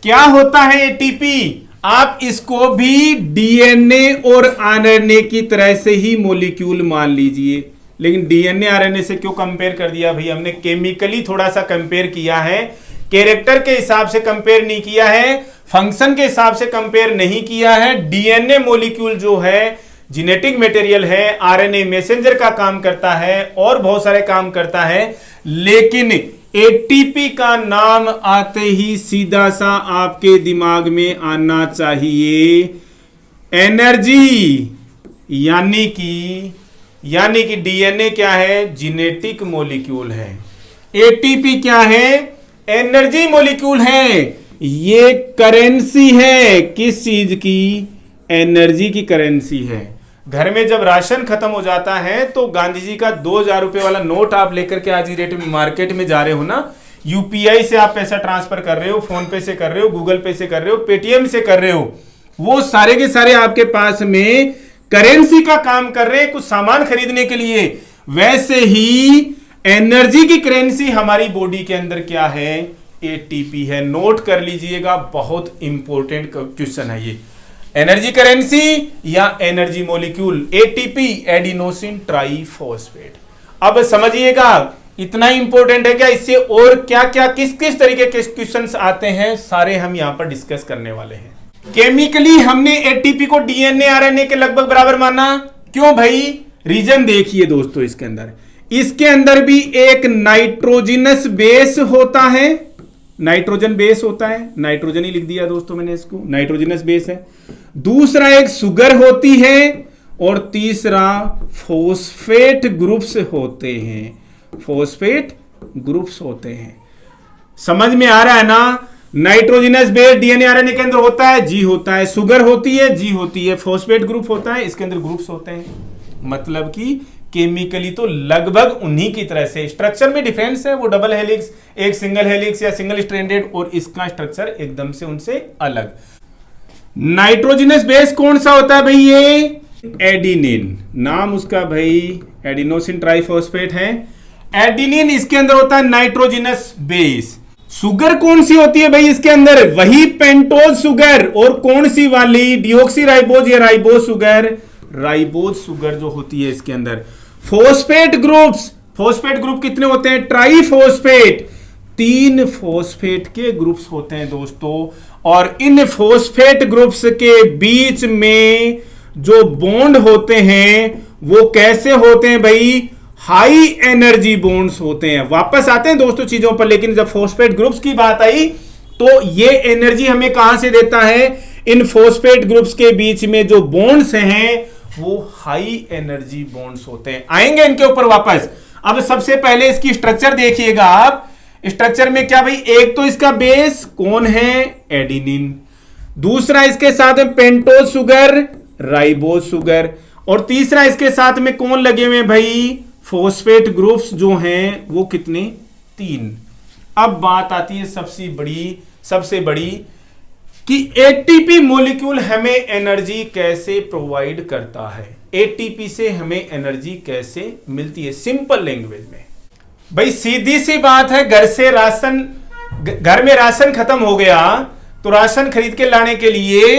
क्या होता है एटीपी? आप इसको भी डीएनए और आरएनए की तरह से ही मॉलिक्यूल मान लीजिए, लेकिन डीएनए आरएनए से क्यों कंपेयर कर दिया भाई? हमने केमिकली थोड़ा सा कंपेयर किया है, कैरेक्टर के हिसाब से कंपेयर नहीं किया है, फंक्शन के हिसाब से कंपेयर नहीं किया है। डीएनए मॉलिक्यूल जो है जेनेटिक मटेरियल है, आरएनए मैसेंजर का काम करता है और बहुत सारे काम करता है, लेकिन एटीपी का नाम आते ही सीधा सा आपके दिमाग में आना चाहिए एनर्जी। यानी कि डीएनए क्या है? जेनेटिक मॉलिक्यूल है। एटीपी क्या है? एनर्जी मॉलिक्यूल है। ये करेंसी है। किस चीज की? एनर्जी की करेंसी है। घर में जब राशन खत्म हो जाता है तो गांधी जी का 2000 रुपए वाला नोट आप लेकर के आज की डेट में मार्केट में जा रहे हो ना, यूपीआई से आप पैसा ट्रांसफर कर रहे हो, फोन पे से कर रहे हो, गूगल पे से कर रहे हो, पेटीएम से कर रहे हो, वो सारे के सारे आपके पास में करेंसी का काम कर रहे हैं कुछ सामान खरीदने के लिए। वैसे ही एनर्जी की करेंसी हमारी बॉडी के अंदर क्या है? एटीपी है। नोट कर लीजिएगा, बहुत इंपॉर्टेंट क्वेश्चन है ये। एनर्जी करेंसी या energy molecule, ATP, adenosine triphosphate. अब समझिएगा, इतना इंपॉर्टेंट है क्या? इससे और क्या क्या किस किस तरीके के क्वेश्चंस आते हैं, सारे हम यहां पर डिस्कस करने वाले हैं। केमिकली हमने एटीपी को डीएनए आरएनए के लगभग बराबर माना। क्यों भाई? रीजन देखिए दोस्तों, इसके अंदर भी एक नाइट्रोजनस बेस होता है, नाइट्रोजन बेस होता है, नाइट्रोजन ही लिख दिया दोस्तों मैंने इसको, नाइट्रोजनस बेस है। दूसरा एक शुगर होती है और तीसरा फॉस्फेट ग्रुप्स होते हैं, फॉस्फेट ग्रुप्स होते हैं। समझ में आ रहा है ना? नाइट्रोजनस बेस डीएनए आरएनए के अंदर होता है, जी होता है, शुगर होती है, जी होती है, फॉस्फेट ग्रुप होता है, इसके अंदर ग्रुप्स होते हैं। मतलब कि केमिकली तो लगभग उन्हीं की तरह से, स्ट्रक्चर में डिफरेंस है, वो डबल हेलिक्स, एक सिंगल हेलिक्स या सिंगल स्ट्रैंडेड, और इसका स्ट्रक्चर एकदम से उनसे अलग। नाइट्रोजनस बेस कौन सा होता है भाई? ये एडिनिन, नाम उसका भाई एडिनोसिन ट्राइफॉस्फेट है। एडिनिन इसके अंदर होता है नाइट्रोजनस बेस। शुगर कौन सी होती है भाई इसके अंदर? वही पेंटोज शुगर। और कौन सी वाली? डिऑक्सीराइबोज या राइबोज शुगर, राइबोज शुगर जो होती है इसके अंदर। फॉस्फेट ग्रुप्स, फॉस्फेट ग्रुप कितने होते हैं? ट्राइफॉस्फेट, 3 फॉस्फेट के ग्रुप्स होते हैं दोस्तों। और इन फॉस्फेट ग्रुप्स के बीच में जो बॉन्ड होते हैं वो कैसे होते हैं भाई? हाई एनर्जी बॉन्ड्स होते हैं। वापस आते हैं दोस्तों चीजों पर, लेकिन जब फॉस्फेट ग्रुप्स की बात आई तो ये एनर्जी हमें कहां से देता है? इन फॉस्फेट ग्रुप्स के बीच में जो बॉन्ड्स हैं वो हाई एनर्जी बॉन्ड्स होते हैं। आएंगे इनके ऊपर वापस। अब सबसे पहले इसकी स्ट्रक्चर देखिएगा आप। स्ट्रक्चर में क्या भाई? एक तो इसका बेस कौन है? एडिनिन। दूसरा इसके साथ में पेंटोज शुगर, राइबोज शुगर, और तीसरा इसके साथ में कौन लगे हुए हैं भाई? फॉस्फेट ग्रुप्स जो हैं वो कितने? 3। अब बात आती है सबसे बड़ी कि एटीपी मॉलिक्यूल हमें एनर्जी कैसे प्रोवाइड करता है, एटीपी से हमें एनर्जी कैसे मिलती है। सिंपल लैंग्वेज में भाई सीधी सी बात है, घर में राशन खत्म हो गया तो राशन खरीद के लाने के लिए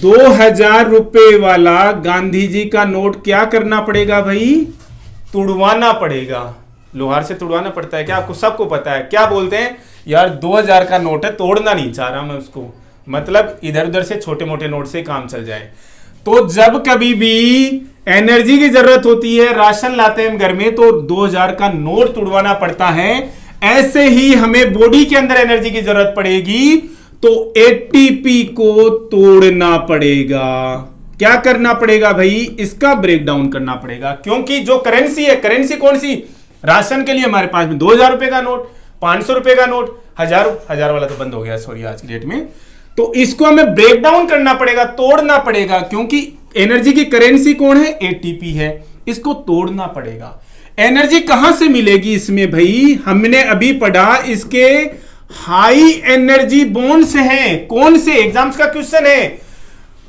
2000 रुपए वाला गांधी जी का नोट क्या करना पड़ेगा भाई? तुड़वाना पड़ेगा। लोहार से तुड़वाना पड़ता है क्या? आपको सबको पता है। क्या बोलते हैं यार 2000 का नोट है, तोड़ना नहीं चाह रहा मैं उसको, मतलब इधर उधर से छोटे मोटे नोट से काम चल जाए। तो जब कभी भी एनर्जी की जरूरत होती है, राशन लाते हैं घर में, तो 2000 का नोट तुड़वाना पड़ता है। ऐसे ही हमें बॉडी के अंदर एनर्जी की जरूरत पड़ेगी तो एटीपी को तोड़ना पड़ेगा। क्या करना पड़ेगा भाई? इसका ब्रेकडाउन करना पड़ेगा। क्योंकि जो करेंसी है, करेंसी कौन सी? राशन के लिए हमारे पास में 2000 रुपए का नोट, 500 रुपए का नोट, 1000 वाला तो बंद हो गया सॉरी आज की डेट में। तो इसको हमें ब्रेक डाउन करना पड़ेगा, तोड़ना पड़ेगा, क्योंकि एनर्जी की करेंसी कौन है? एटीपी है। इसको तोड़ना पड़ेगा। एनर्जी कहां से मिलेगी इसमें भाई? हमने अभी पढ़ा इसके हाई एनर्जी बॉन्ड्स हैं। कौन से? एग्जाम्स का क्वेश्चन है।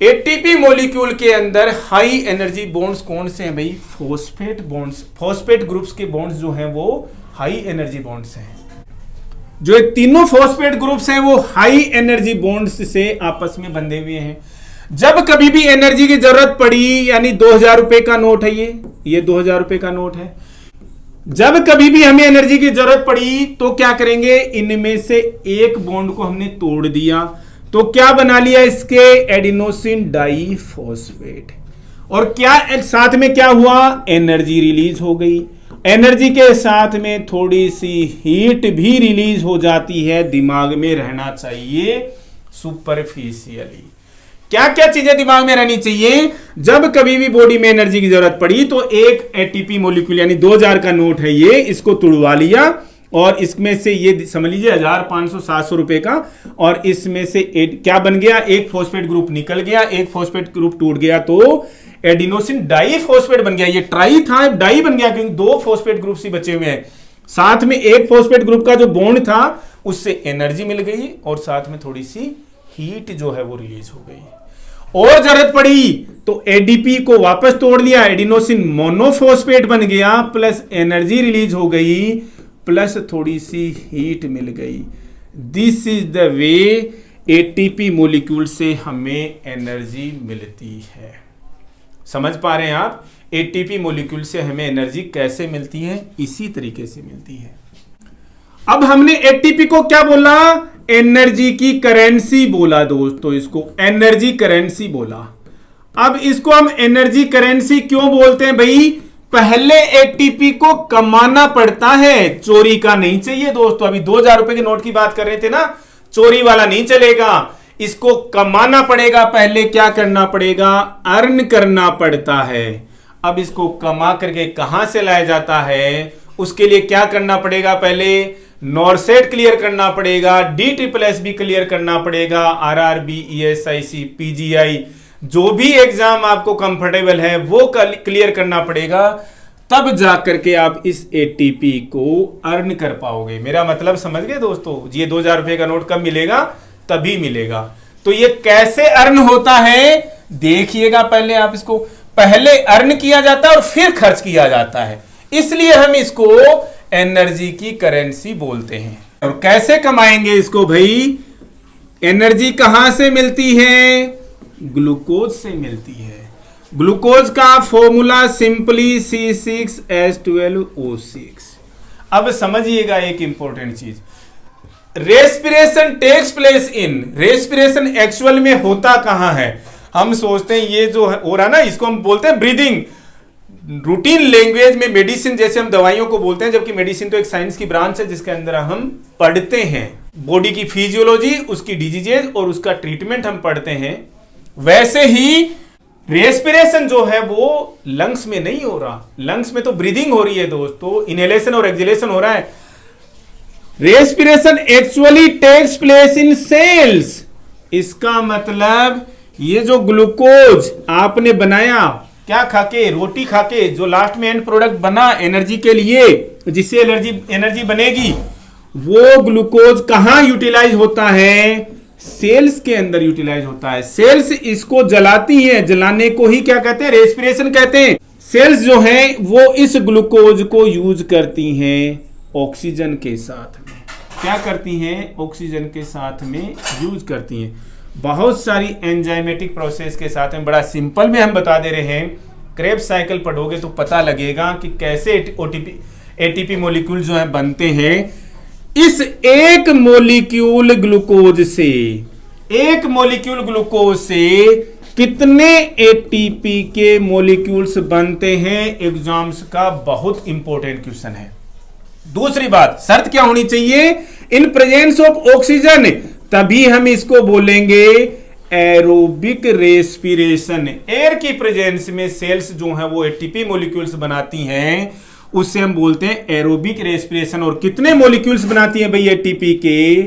एटीपी मॉलिक्यूल के अंदर हाई एनर्जी बॉन्ड्स कौन से हैं भाई? Phosphate bonds. फॉस्फेट ग्रुप्स के बॉन्ड्स जो हैं वो हाई एनर्जी बॉन्ड्स हैं। जो ये तीनों फॉस्फेट ग्रुप्स हैं वो हाई एनर्जी बॉन्ड्स से आपस में बंधे हुए हैं। जब कभी भी एनर्जी की जरूरत पड़ी, यानी 2000 रुपए का नोट है ये 2000 रुपए का नोट है। जब कभी भी हमें एनर्जी की जरूरत पड़ी तो क्या करेंगे? इनमें से एक बॉन्ड को हमने तोड़ दिया तो क्या बना लिया? इसके एडिनोसिन डाइफॉस्फेट। और क्या साथ में क्या हुआ? एनर्जी रिलीज हो गई। एनर्जी के साथ में थोड़ी सी हीट भी रिलीज हो जाती है। दिमाग में रहना चाहिए सुपरफिशियली। क्या क्या चीजें दिमाग में रहनी चाहिए? जब कभी भी बॉडी में एनर्जी की जरूरत पड़ी तो एक एटीपी मॉलिक्यूल यानी 2000 का नोट है ये, इसको तुड़वा लिया और इसमें से ये समझ लीजिए 1000, 500, 700 रुपए का, और इसमें से क्या बन गया? एक फॉस्फेट ग्रुप निकल गया, एक फॉस्फेट ग्रुप टूट गया तो एडिनोसिन डाइफॉस्फेट बन गया। ये ट्राई था, डाई बन गया क्योंकि दो फॉस्फेट ग्रुप ही बचे हुए हैं। साथ में एक फॉस्फेट ग्रुप का जो बॉन्ड था उससे एनर्जी मिल गई और साथ में थोड़ी सी हीट जो है वो रिलीज हो गई। और जरूरत पड़ी तो एडीपी को वापस तोड़ लिया, एडिनोसिन मोनोफॉस्फेट बन गया, प्लस एनर्जी रिलीज हो गई, प्लस थोड़ी सी हीट मिल गई। This is the way ATP molecule से हमें एनर्जी मिलती है। समझ पा रहे हैं आप? एटीपी मॉलिक्यूल से हमें एनर्जी कैसे मिलती है? इसी तरीके से मिलती है। अब हमने एटीपी को क्या बोला? एनर्जी की करेंसी बोला दोस्तों, इसको एनर्जी करेंसी बोला। अब इसको हम एनर्जी करेंसी क्यों बोलते हैं भाई? पहले एटीपी को कमाना पड़ता है, चोरी का नहीं चाहिए दोस्तों। अभी 2000 रुपए के नोट की बात कर रहे थे ना, चोरी वाला नहीं चलेगा, इसको कमाना पड़ेगा। पहले क्या करना पड़ेगा? अर्न करना पड़ता है। अब इसको कमा करके कहां से लाया जाता है? उसके लिए क्या करना पड़ेगा? पहले नॉरसेट क्लियर करना पड़ेगा, DSSB क्लियर करना पड़ेगा, RRB, ESIC, PGI, जो भी एग्जाम आपको कंफर्टेबल है वो क्लियर करना पड़ेगा। तब जाकर के आप इस एटीपी को अर्न कर पाओगे। मेरा मतलब समझ गए दोस्तों? ये 2000 रुपए का नोट कब मिलेगा? तभी मिलेगा। तो ये कैसे अर्न होता है देखिएगा। पहले आप इसको पहले अर्न किया जाता है और फिर खर्च किया जाता है, इसलिए हम इसको एनर्जी की करेंसी बोलते हैं। और कैसे कमाएंगे इसको भाई? एनर्जी कहां से मिलती है? ग्लूकोज से मिलती है। ग्लूकोज का फॉर्मूला सिंपली C6H12O6। अब समझिएगा एक इंपॉर्टेंट चीज, respiration takes place in, respiration actual में होता कहां है? हम सोचते हैं ये जो हो रहा ना, इसको हम बोलते हैं ब्रीदिंग। रूटीन लैंग्वेज में मेडिसिन जैसे हम दवाइयों को बोलते हैं, जबकि मेडिसिन तो एक साइंस की ब्रांच है जिसके अंदर हम पढ़ते हैं बॉडी की फिजियोलॉजी, उसकी डिजीजेज और उसका ट्रीटमेंट हम पढ़ते हैं। वैसे ही रेस्पिरेशन जो है वो लंग्स में नहीं हो रहा, लंग्स में तो ब्रीदिंग हो रही है दोस्तों, इनहेलेशन और एक्सहेलेशन हो रहा है। Respiration actually takes place in cells. इसका मतलब ये जो ग्लूकोज आपने बनाया, क्या खाके? रोटी खाके, जो लास्ट में एंड प्रोडक्ट बना एनर्जी के लिए, जिससे एनर्जी बनेगी, वो ग्लूकोज कहां यूटिलाइज होता है? सेल्स के अंदर यूटिलाइज होता है। सेल्स इसको जलाती हैं, जलाने को ही क्या कहते हैं? रेस्पिरेशन कहते हैं। सेल्स जो हैं वो इस ग्लूकोज को यूज करती हैं ऑक्सीजन के साथ में। क्या करती हैं? ऑक्सीजन के साथ में यूज करती हैं। बहुत सारी एंजाइमेटिक प्रोसेस के साथ में, बड़ा सिंपल में हम बता दे रहे हैं। क्रेब्स साइकिल पढ़ोगे तो पता लगेगा कि कैसे एटीपी मॉलिक्यूल जो है बनते हैं। इस एक मॉलिक्यूल ग्लूकोज से कितने एटीपी के मॉलिक्यूल्स बनते हैं? एग्जाम्स का बहुत इंपॉर्टेंट क्वेश्चन है। दूसरी बात, शर्त क्या होनी चाहिए? इन प्रेजेंस ऑफ ऑक्सीजन, तभी हम इसको बोलेंगे एरोबिक रेस्पिरेशन। एयर की प्रेजेंस में सेल्स जो है वो एटीपी मॉलिक्यूल्स बनाती हैं, उससे हम बोलते हैं एरोबिक रेस्पिरेशन। और कितने मॉलिक्यूल्स बनाती हैं भाई एटीपी के?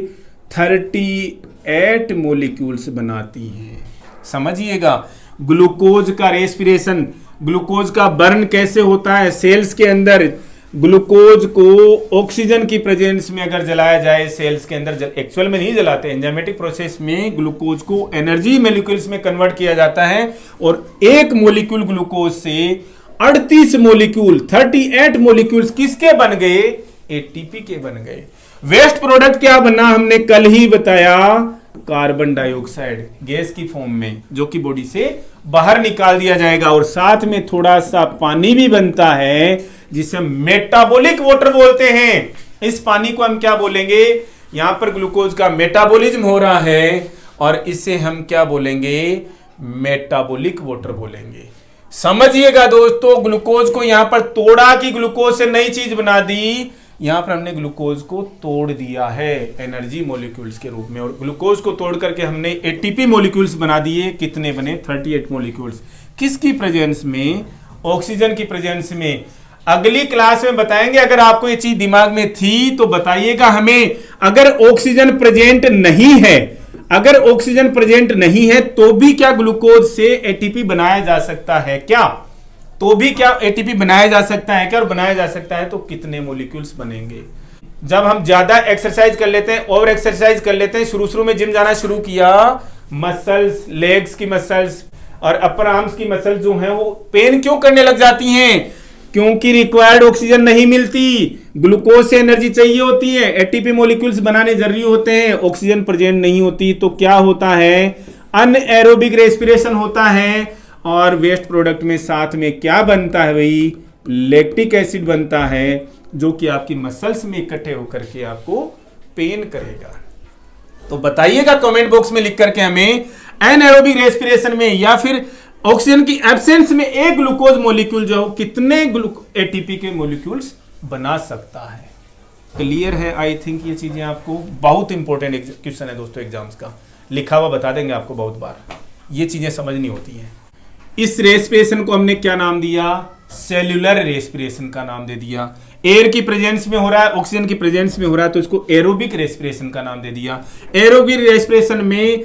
38 मॉलिक्यूल्स बनाती हैं। समझिएगा, ग्लूकोज का रेस्पिरेशन, ग्लूकोज का बर्न कैसे होता है सेल्स के अंदर? ग्लूकोज को ऑक्सीजन की प्रेजेंस में अगर जलाया जाए सेल्स के अंदर, एक्चुअल में नहीं जलाते, एंजाइमेटिक प्रोसेस में ग्लूकोज को एनर्जी मॉलिक्यूल्स में कन्वर्ट किया जाता है और एक मॉलिक्यूल ग्लूकोज से 38 मॉलिक्यूल 38 मॉलिक्यूल्स किसके बन गए? एटीपी के बन गए। वेस्ट प्रोडक्ट क्या बना हमने कल ही बताया, कार्बन डाइऑक्साइड गैस की फॉर्म में, जो कि बॉडी से बाहर निकाल दिया जाएगा और साथ में थोड़ा सा पानी भी बनता है जिसे हम मेटाबॉलिक वाटर बोलते हैं। इस पानी को हम क्या बोलेंगे? यहां पर ग्लूकोज का मेटाबॉलिज्म हो रहा है और इसे हम क्या बोलेंगे? मेटाबॉलिक वाटर बोलेंगे। समझिएगा दोस्तों, ग्लूकोज को यहां पर तोड़ा कि ग्लूकोज से नई चीज बना दी? यहां पर हमने ग्लूकोज को तोड़ दिया है एनर्जी मॉलिक्यूल्स के रूप में, और ग्लूकोज को तोड़ करके हमने एटीपी मॉलिक्यूल्स बना दिए। कितने बने? 38 मॉलिक्यूल्स। किसकी प्रेजेंस में? ऑक्सीजन की प्रेजेंस में। अगली क्लास में बताएंगे। अगर आपको ये चीज दिमाग में थी तो बताइएगा हमें। अगर ऑक्सीजन प्रेजेंट नहीं है, अगर ऑक्सीजन प्रेजेंट नहीं है तो भी क्या ग्लूकोज से एटीपी बनाया जा सकता है क्या? तो भी क्या एटीपी बनाया जा सकता है क्या? और बनाया जा सकता है तो कितने मॉलिक्यूल्स बनेंगे? जब हम ज्यादा एक्सरसाइज कर लेते हैं, ओवर एक्सरसाइज कर लेते हैं, शुरू में जिम जाना शुरू किया, मसल्स, लेग्स की मसल्स और अपर आर्म्स की मसल्स जो हैं वो पेन क्यों करने लग जाती हैं? क्योंकि रिक्वायर्ड ऑक्सीजन नहीं मिलती, ग्लूकोज से एनर्जी चाहिए होती है, एटीपी मॉलिक्यूल्स बनाने जरूरी होते हैं, ऑक्सीजन प्रेजेंट नहीं होती तो क्या होता है? अनएरोबिक रेस्पिरेशन होता है। और वेस्ट प्रोडक्ट में साथ में क्या बनता है भाई? लैक्टिक एसिड बनता है, जो कि आपकी मसल्स में इकट्ठे होकर के आपको पेन करेगा। तो बताइएगा कमेंट बॉक्स में लिख करके हमें, एनाएरोबिक रेस्पिरेशन में या फिर ऑक्सीजन की एब्सेंस में एक ग्लूकोज मॉलिक्यूल जो कितने एटीपी के मॉलिक्यूल्स बना सकता है? क्लियर है? आई थिंक ये चीजें आपको बहुत इंपॉर्टेंट क्वेश्चन है दोस्तों, एग्जाम्स का लिखा हुआ बता देंगे आपको बहुत बार, ये चीजें समझनी होती हैं। इस रेस्पिरेशन को हमने क्या नाम दिया? सेल्यूलर रेस्पिरेशन का नाम दे दिया। एयर की प्रेजेंस में हो रहा है, ऑक्सीजन की प्रेजेंस में हो रहा है तो इसको एरोबिक रेस्पिरेशन का नाम दे दिया। एरोबिक रेस्पिरेशन में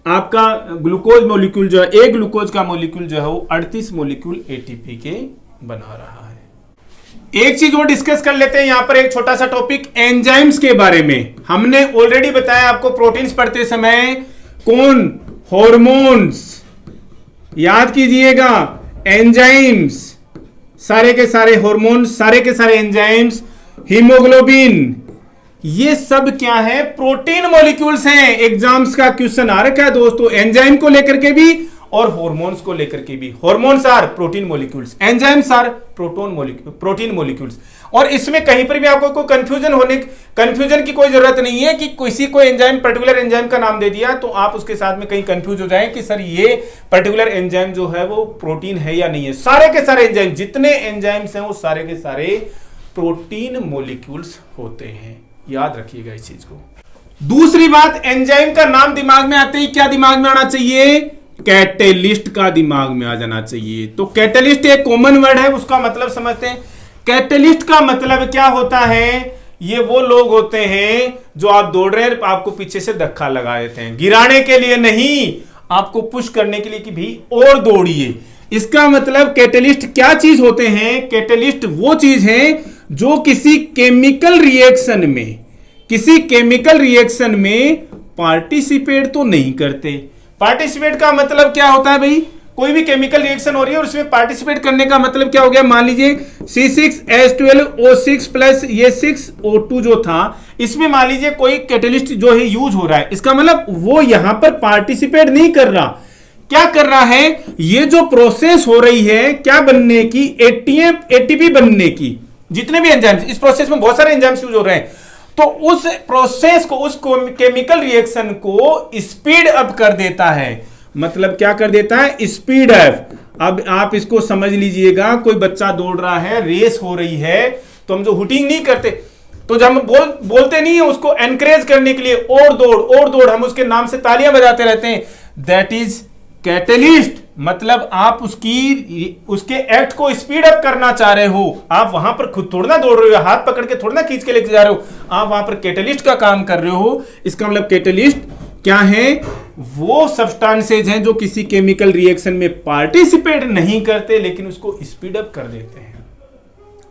आपका ग्लूकोज मॉलिक्यूल जो है, एक ग्लूकोज का मॉलिक्यूल जो है वो 38 मॉलिक्यूल एटीपी के बना रहा है। एक चीज और डिस्कस कर लेते हैं यहां पर, एक छोटा सा टॉपिक एंजाइम्स के बारे में। हमने ऑलरेडी बताया आपको प्रोटीन्स पढ़ते समय, कौन? हॉर्मोन्स। याद कीजिएगा, एंजाइम्स, सारे के सारे हॉर्मोन्स, सारे के सारे एंजाइम्स, हीमोग्लोबिन, ये सब क्या है? प्रोटीन मॉलिक्यूल्स हैं। एग्जाम्स का क्वेश्चन आ रखा है दोस्तों, एंजाइम को लेकर के भी और हॉर्मोन्स को लेकर के भी। Hormones are protein molecules, enzymes are protein molecules. और इसमें कहीं पर भी आपको कोई कंफ्यूजन की कोई जरूरत नहीं है कि किसी को एंजाइम, पर्टिकुलर एंजाइम का नाम दे दिया तो आप उसके साथ में कहीं कंफ्यूज हो जाएं कि सर ये पर्टिकुलर एंजाइम जो है वो प्रोटीन है या नहीं है। सारे के सारे एंजाइम, जितने एंजाइम्स हैं वो सारे के सारे प्रोटीन मॉलिक्यूल्स होते हैं। याद रखिएगा इस चीज को। दूसरी बात, एंजाइम का नाम दिमाग में आते ही क्या दिमाग में आना चाहिए? कैटेलिस्ट का दिमाग में आ जाना चाहिए। तो कैटेलिस्ट एक कॉमन वर्ड है, उसका मतलब समझते हैं। कैटेलिस्ट का मतलब क्या होता है? ये वो लोग होते हैं जो आप दौड़ रहे हैं, आपको पीछे से धक्का लगा देते हैं, गिराने के लिए नहीं, आपको पुश करने के लिए कि भी और दौड़िए। इसका मतलब कैटेलिस्ट क्या चीज होते हैं? कैटेलिस्ट वो चीज है जो किसी केमिकल रिएक्शन में पार्टिसिपेट तो नहीं करते। पार्टिसिपेट का मतलब क्या होता है भाई? कोई भी केमिकल रिएक्शन हो रही है और उसमें पार्टिसिपेट करने का मतलब क्या हो गया? मान लीजिए C6H12O6 प्लस ये 6O2 जो था, इसमें मान लीजिए कोई कैटेलिस्ट जो है यूज हो रहा है, इसका मतलब वो यहां पर पार्टिसिपेट नहीं कर रहा। क्या कर रहा है? ये जो प्रोसेस हो रही है क्या बनने की? एटीपी बनने की। जितने भी एंजाइम्स, इस प्रोसेस में बहुत सारे एंजाइम्स यूज हो रहे हैं, तो उस प्रोसेस को, उस केमिकल रिएक्शन को स्पीड अप कर देता है। मतलब क्या कर देता है? Speed up. अब आप इसको समझ लीजिएगा, कोई बच्चा दौड़ रहा है, रेस हो रही है, तो हम जो हुटिंग नहीं करते, तो जब हम बोलते नहीं है उसको एनकरेज करने के लिए, और दौड़, हम उसके नाम से तालियां बजाते रहते हैं, दैट इज कैटेलिस्ट। मतलब आप उसके एक्ट को स्पीड अप करना चाह रहे हो। आप वहां पर खुद थोड़ा ना दौड़ रहे हो, हाथ पकड़ के थोड़ा ना खींच के लेके जा रहे हो, आप वहां पर कैटेलिस्ट का काम कर रहे हो। इसका मतलब कैटेलिस्ट क्या है? वो सब्सटेंसेज हैं जो किसी केमिकल रिएक्शन में पार्टिसिपेट नहीं करते लेकिन उसको स्पीड अप कर देते हैं।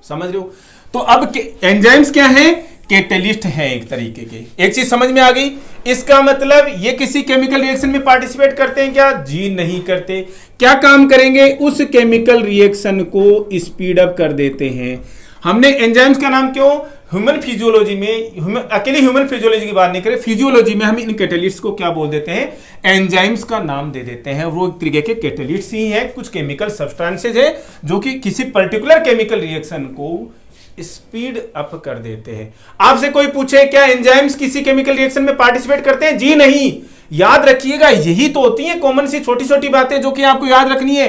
समझ रहे हो? तो अब एंजाइम्स क्या है? कैटलिस्ट है एक तरीके के। एक चीज समझ में आ गई? इसका मतलब ये किसी केमिकल रिएक्शन में पार्टिसिपेट करते हैं क्या? जी नहीं करते। क्या काम करेंगे? उस केमिकल रिएक्शन को स्पीड अप कर देते हैं। हमने एंजाइम्स का नाम क्यों ह्यूमन फिजियोलॉजी में, अकेले ह्यूमन फिजियोलॉजी की बात नहीं करें, फिजियोलॉजी में हम इन कैटलिस्ट को क्या बोल देते हैं? एंजाइम्स का नाम दे देते हैं। वो एक तरीके के कैटलिस्ट ही है, कुछ केमिकल सब्सटेंसेज है जो कि किसी पर्टिकुलर केमिकल रिएक्शन को स्पीड अप कर देते हैं। आपसे कोई पूछे क्या एंजाइम्स किसी केमिकल रिएक्शन में पार्टिसिपेट करते हैं? जी नहीं। याद रखिएगा, यही तो होती है कॉमन सी छोटी छोटी बातें जो कि आपको याद रखनी है।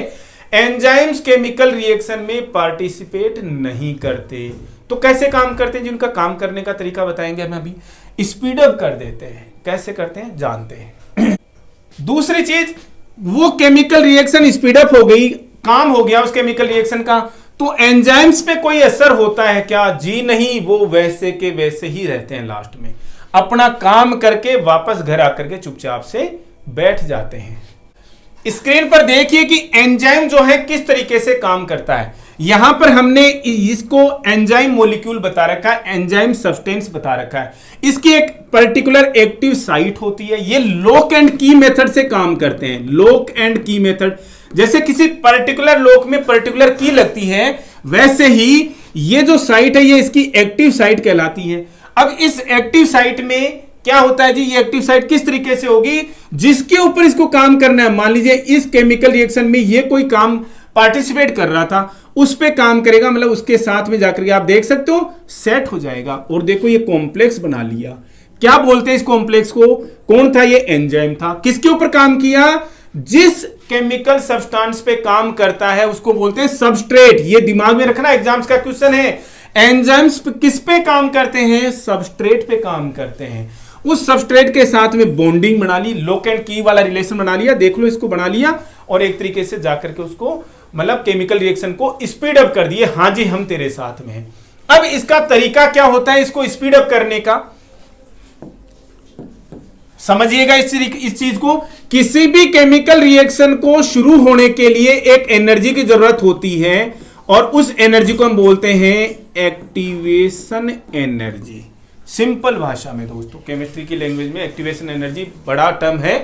एंजाइम्स केमिकल रिएक्शन में पार्टिसिपेट नहीं करते। तो कैसे काम करते हैं? जिनका काम करने का तरीका बताएंगे हम अभी। स्पीड अप कर देते हैं। कैसे करते हैं जानते हैं। दूसरी चीज, वो केमिकल रिएक्शन स्पीड अप हो गई, काम हो गया उस केमिकल रिएक्शन का, तो एंजाइम्स पे कोई असर होता है क्या? जी नहीं। वो वैसे के वैसे ही रहते हैं, लास्ट में अपना काम करके वापस घर आकर के चुपचाप से बैठ जाते हैं। स्क्रीन पर देखिए कि एंजाइम जो है किस तरीके से काम करता है। यहां पर हमने इसको एंजाइम मॉलिक्यूल बता रखा है, एंजाइम सब्सटेंस बता रखा है। इसकी एक पर्टिकुलर एक्टिव साइट होती है। ये लॉक एंड की मेथड से काम करते हैं। लॉक एंड की मेथड, जैसे किसी पर्टिकुलर लॉक में पर्टिकुलर की लगती है, वैसे ही ये जो साइट है ये इसकी एक्टिव साइट कहलाती है। अब इस एक्टिव साइट में क्या होता है जी? ये एक्टिव साइट किस तरीके से होगी? जिसके ऊपर इसको काम करना है, मान लीजिए इस केमिकल रिएक्शन में ये कोई काम पार्टिसिपेट कर रहा था, उस पे काम करेगा, मतलब उसके साथ में जाकर के आप देख सकते हो सेट हो जाएगा। और देखो ये कॉम्प्लेक्स बना लिया। क्या बोलते हैं इस कॉम्प्लेक्स को? कौन था ये? एंजाइम था। किसके ऊपर काम किया? जिस केमिकल सब्सटेंस पे काम करता है उसको बोलते हैं सबस्ट्रेट। ये दिमाग में रखना, एग्जाम्स का क्वेश्चन है। एंजाइम्स किस पे काम करते हैं? सबस्ट्रेट पे काम करते हैं। उस सबस्ट्रेट के साथ में बॉन्डिंग बना ली, लॉक एंड की वाला रिलेशन बना लिया। देख लो, इसको बना लिया और एक तरीके से जाकर के उसको मतलब केमिकल रिएक्शन को स्पीड अप कर दिए। हां जी, हम तेरे साथ में हैं। अब इसका तरीका क्या होता है इसको स्पीड अप करने का? समझिएगा इस चीज को। किसी भी केमिकल रिएक्शन को शुरू होने के लिए एक एनर्जी की जरूरत होती है और उस एनर्जी को हम बोलते हैं एक्टिवेशन एनर्जी। सिंपल भाषा में दोस्तों, केमिस्ट्री की लैंग्वेज में एक्टिवेशन एनर्जी बड़ा टर्म है।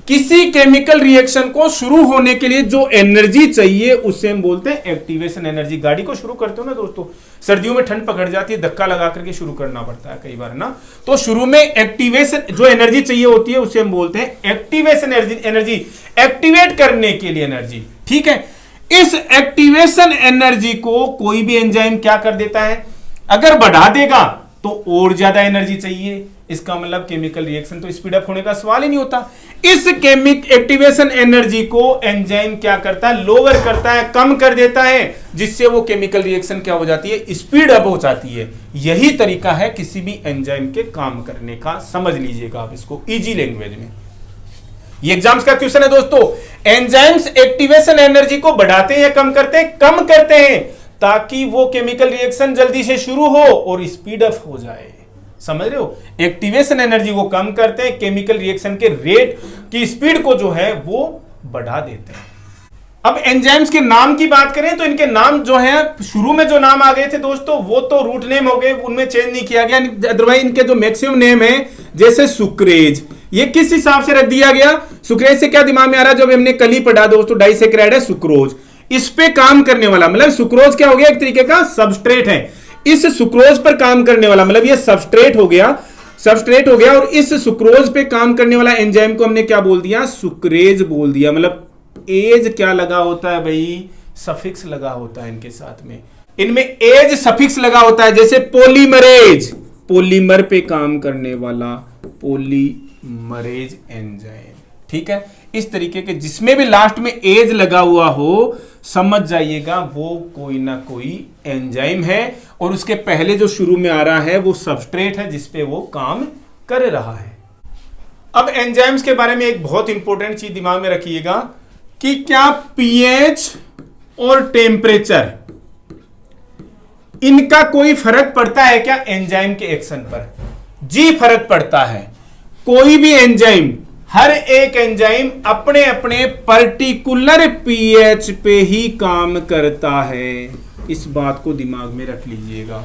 किसी केमिकल रिएक्शन को शुरू होने के लिए जो एनर्जी चाहिए उसे हम बोलते हैं एक्टिवेशन एनर्जी। गाड़ी को शुरू करते हो ना दोस्तों, सर्दियों में ठंड पकड़ जाती है, धक्का लगा करके शुरू करना पड़ता है कई बार ना, तो शुरू में एक्टिवेशन जो एनर्जी चाहिए होती है उसे हम बोलते हैं एक्टिवेशन एनर्जी। एक्टिवेट करने के लिए एनर्जी, ठीक है। इस एक्टिवेशन एनर्जी को कोई भी एंजाइम क्या कर देता है? अगर बढ़ा देगा तो और ज्यादा एनर्जी चाहिए। इसका मतलब केमिकल रिएक्शन तो स्पीड अप होने का सवाल ही नहीं होता। इस एक्टिवेशन एनर्जी को एंजाइम क्या करता है? लोअर करता है, कम कर देता है, जिससे वो केमिकल रिएक्शन क्या हो जाती है? स्पीड अप हो जाती है। यही तरीका है किसी भी एंजाइम के काम करने का। समझ लीजिएगा आप इसको इजी लैंग्वेज में। ये एग्जाम्स का क्वेश्चन है दोस्तों। एंजाइम्स एक्टिवेशन एनर्जी को बढ़ाते हैं या कम करते हैं? कम करते हैं, ताकि वो केमिकल रिएक्शन जल्दी से शुरू हो और स्पीड अप हो जाए। समझ रहे हो? एक्टिवेशन एनर्जी को कम करते हैं, केमिकल रिएक्शन के रेट की स्पीड को जो है वो बढ़ा देते हैं। अब एंजाइम्स के नाम की बात करें तो इनके नाम जो है, शुरू में जो नाम आ गए थे दोस्तों वो तो रूट नेम हो गए, उनमें चेंज नहीं किया गया। अदरवाइज इनके जो मैक्सिमम नेम है, जैसे सुक्रेज, ये किस हिसाब से रख दिया गया? सुक्रेज से क्या दिमाग में आ रहा है? जब हमने कल ही पढ़ा दोस्तों, डाइसेक्राइड है सुक्रोज। इस पे काम करने वाला मतलब सुक्रोज क्या हो गया? एक तरीके का सबस्ट्रेट है। इस सुक्रोज पर काम करने वाला मतलब ये सबस्ट्रेट हो गया, सबस्ट्रेट हो गया। और इस सुक्रोज पे काम करने वाला एंजाइम को हमने क्या बोल दिया? सुक्रेज बोल दिया। मतलब एज क्या लगा होता है भाई? सफिक्स लगा होता है इनके साथ में, इनमें एज सफिक्स लगा होता है। जैसे पॉलीमरेज, पॉलीमर पे काम करने वाला पॉलीमरेज एंजाइम, ठीक है। इस तरीके के जिसमें भी लास्ट में एज लगा हुआ हो, समझ जाइएगा वो कोई ना कोई एंजाइम है। और उसके पहले जो शुरू में आ रहा है वो सबस्ट्रेट है जिसपे वो काम कर रहा है। अब एंजाइम्स के बारे में एक बहुत इंपॉर्टेंट चीज दिमाग में रखिएगा कि क्या पीएच और टेम्परेचर, इनका कोई फर्क पड़ता है क्या एंजाइम के एक्शन पर? जी फर्क पड़ता है। कोई भी एंजाइम, हर एक एंजाइम अपने अपने पर्टिकुलर पीएच पे ही काम करता है। इस बात को दिमाग में रख लीजिएगा।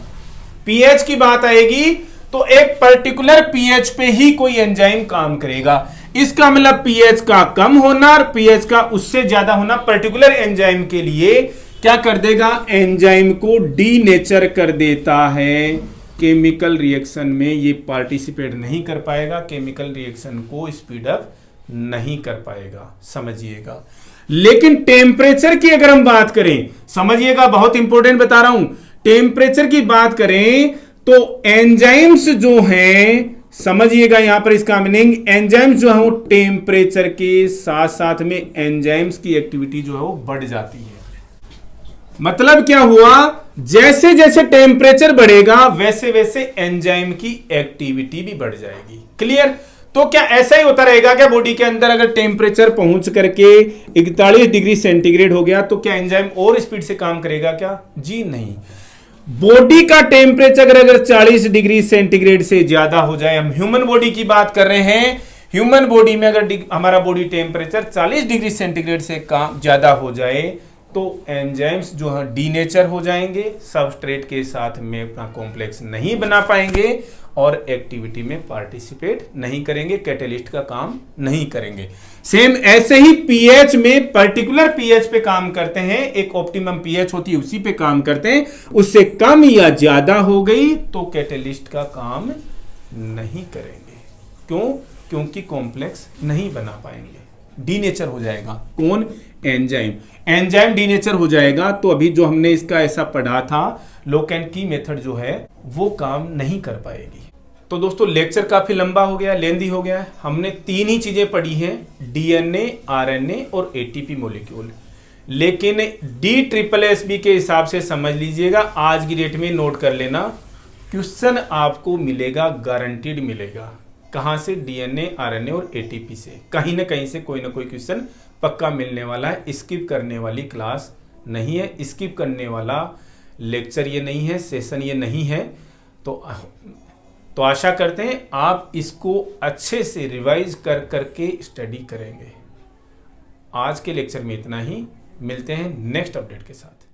पीएच की बात आएगी तो एक पर्टिकुलर पीएच पे ही कोई एंजाइम काम करेगा। इसका मतलब पीएच का कम होना और पीएच का उससे ज्यादा होना पर्टिकुलर एंजाइम के लिए क्या कर देगा, एंजाइम को डीनेचर कर देता है। केमिकल रिएक्शन में ये पार्टिसिपेट नहीं कर पाएगा, केमिकल रिएक्शन को स्पीड अप नहीं कर पाएगा, समझिएगा। लेकिन टेम्परेचर की अगर हम बात करें, समझिएगा बहुत इंपॉर्टेंट बता रहा हूं, टेम्परेचर की बात करें तो एंजाइम्स जो हैं, समझिएगा यहां पर इसका मीनिंग, एंजाइम्स जो है वो टेम्परेचर के साथ साथ में एंजाइम्स की एक्टिविटी जो है वो बढ़ जाती है। मतलब क्या हुआ, जैसे जैसे टेम्परेचर बढ़ेगा वैसे वैसे एंजाइम की एक्टिविटी भी बढ़ जाएगी। क्लियर? तो क्या ऐसा ही होता रहेगा क्या बॉडी के अंदर, अगर टेम्परेचर पहुंच करके 41 डिग्री सेंटीग्रेड हो गया तो क्या एंजाइम और स्पीड से काम करेगा क्या? जी नहीं। बॉडी का टेम्परेचर अगर 40 डिग्री सेंटीग्रेड से ज्यादा हो जाए, हम ह्यूमन बॉडी की बात कर रहे हैं, ह्यूमन बॉडी में अगर हमारा बॉडी टेम्परेचर 40 डिग्री सेंटीग्रेड से ज्यादा हो जाए तो एंजाइम्स जो है डीनेचर हो जाएंगे, सबस्ट्रेट के साथ में अपना कॉम्प्लेक्स नहीं बना पाएंगे और एक्टिविटी में पार्टिसिपेट नहीं करेंगे, कैटेलिस्ट का काम नहीं करेंगे। सेम ऐसे ही पीएच में पर्टिकुलर पीएच पे काम करते हैं, एक ऑप्टिमम पीएच होती है उसी पे काम करते हैं, उससे कम या ज्यादा हो गई तो कैटेलिस्ट का काम नहीं करेंगे। क्यों? क्योंकि कॉम्प्लेक्स नहीं बना पाएंगे, डीनेचर हो जाएगा। कौन? एंजाइम। एंजाइम डीनेचर हो जाएगा तो अभी जो हमने इसका ऐसा पढ़ा था लॉक एंड की मेथड जो है वो काम नहीं कर पाएगी। तो दोस्तों लेक्चर काफी लंबा हो गया, लेंदी हो गया। हमने 3 ही चीजें पढ़ी हैं, डीएनए, आरएनए और एटीपी मॉलिक्यूल। लेकिन DSSB के हिसाब से समझ लीजिएगा, आज की डेट में नोट कर लेना, क्वेश्चन आपको मिलेगा, गारंटीड मिलेगा। कहां से? डीएनए, आरएनए और एटीपी से कहीं ना कहीं से कोई ना कोई क्वेश्चन पक्का मिलने वाला है। स्किप करने वाली क्लास नहीं है, स्किप करने वाला लेक्चर ये नहीं है, सेशन ये नहीं है। तो आशा करते हैं आप इसको अच्छे से रिवाइज कर करके स्टडी करेंगे। आज के लेक्चर में इतना ही, मिलते हैं नेक्स्ट अपडेट के साथ।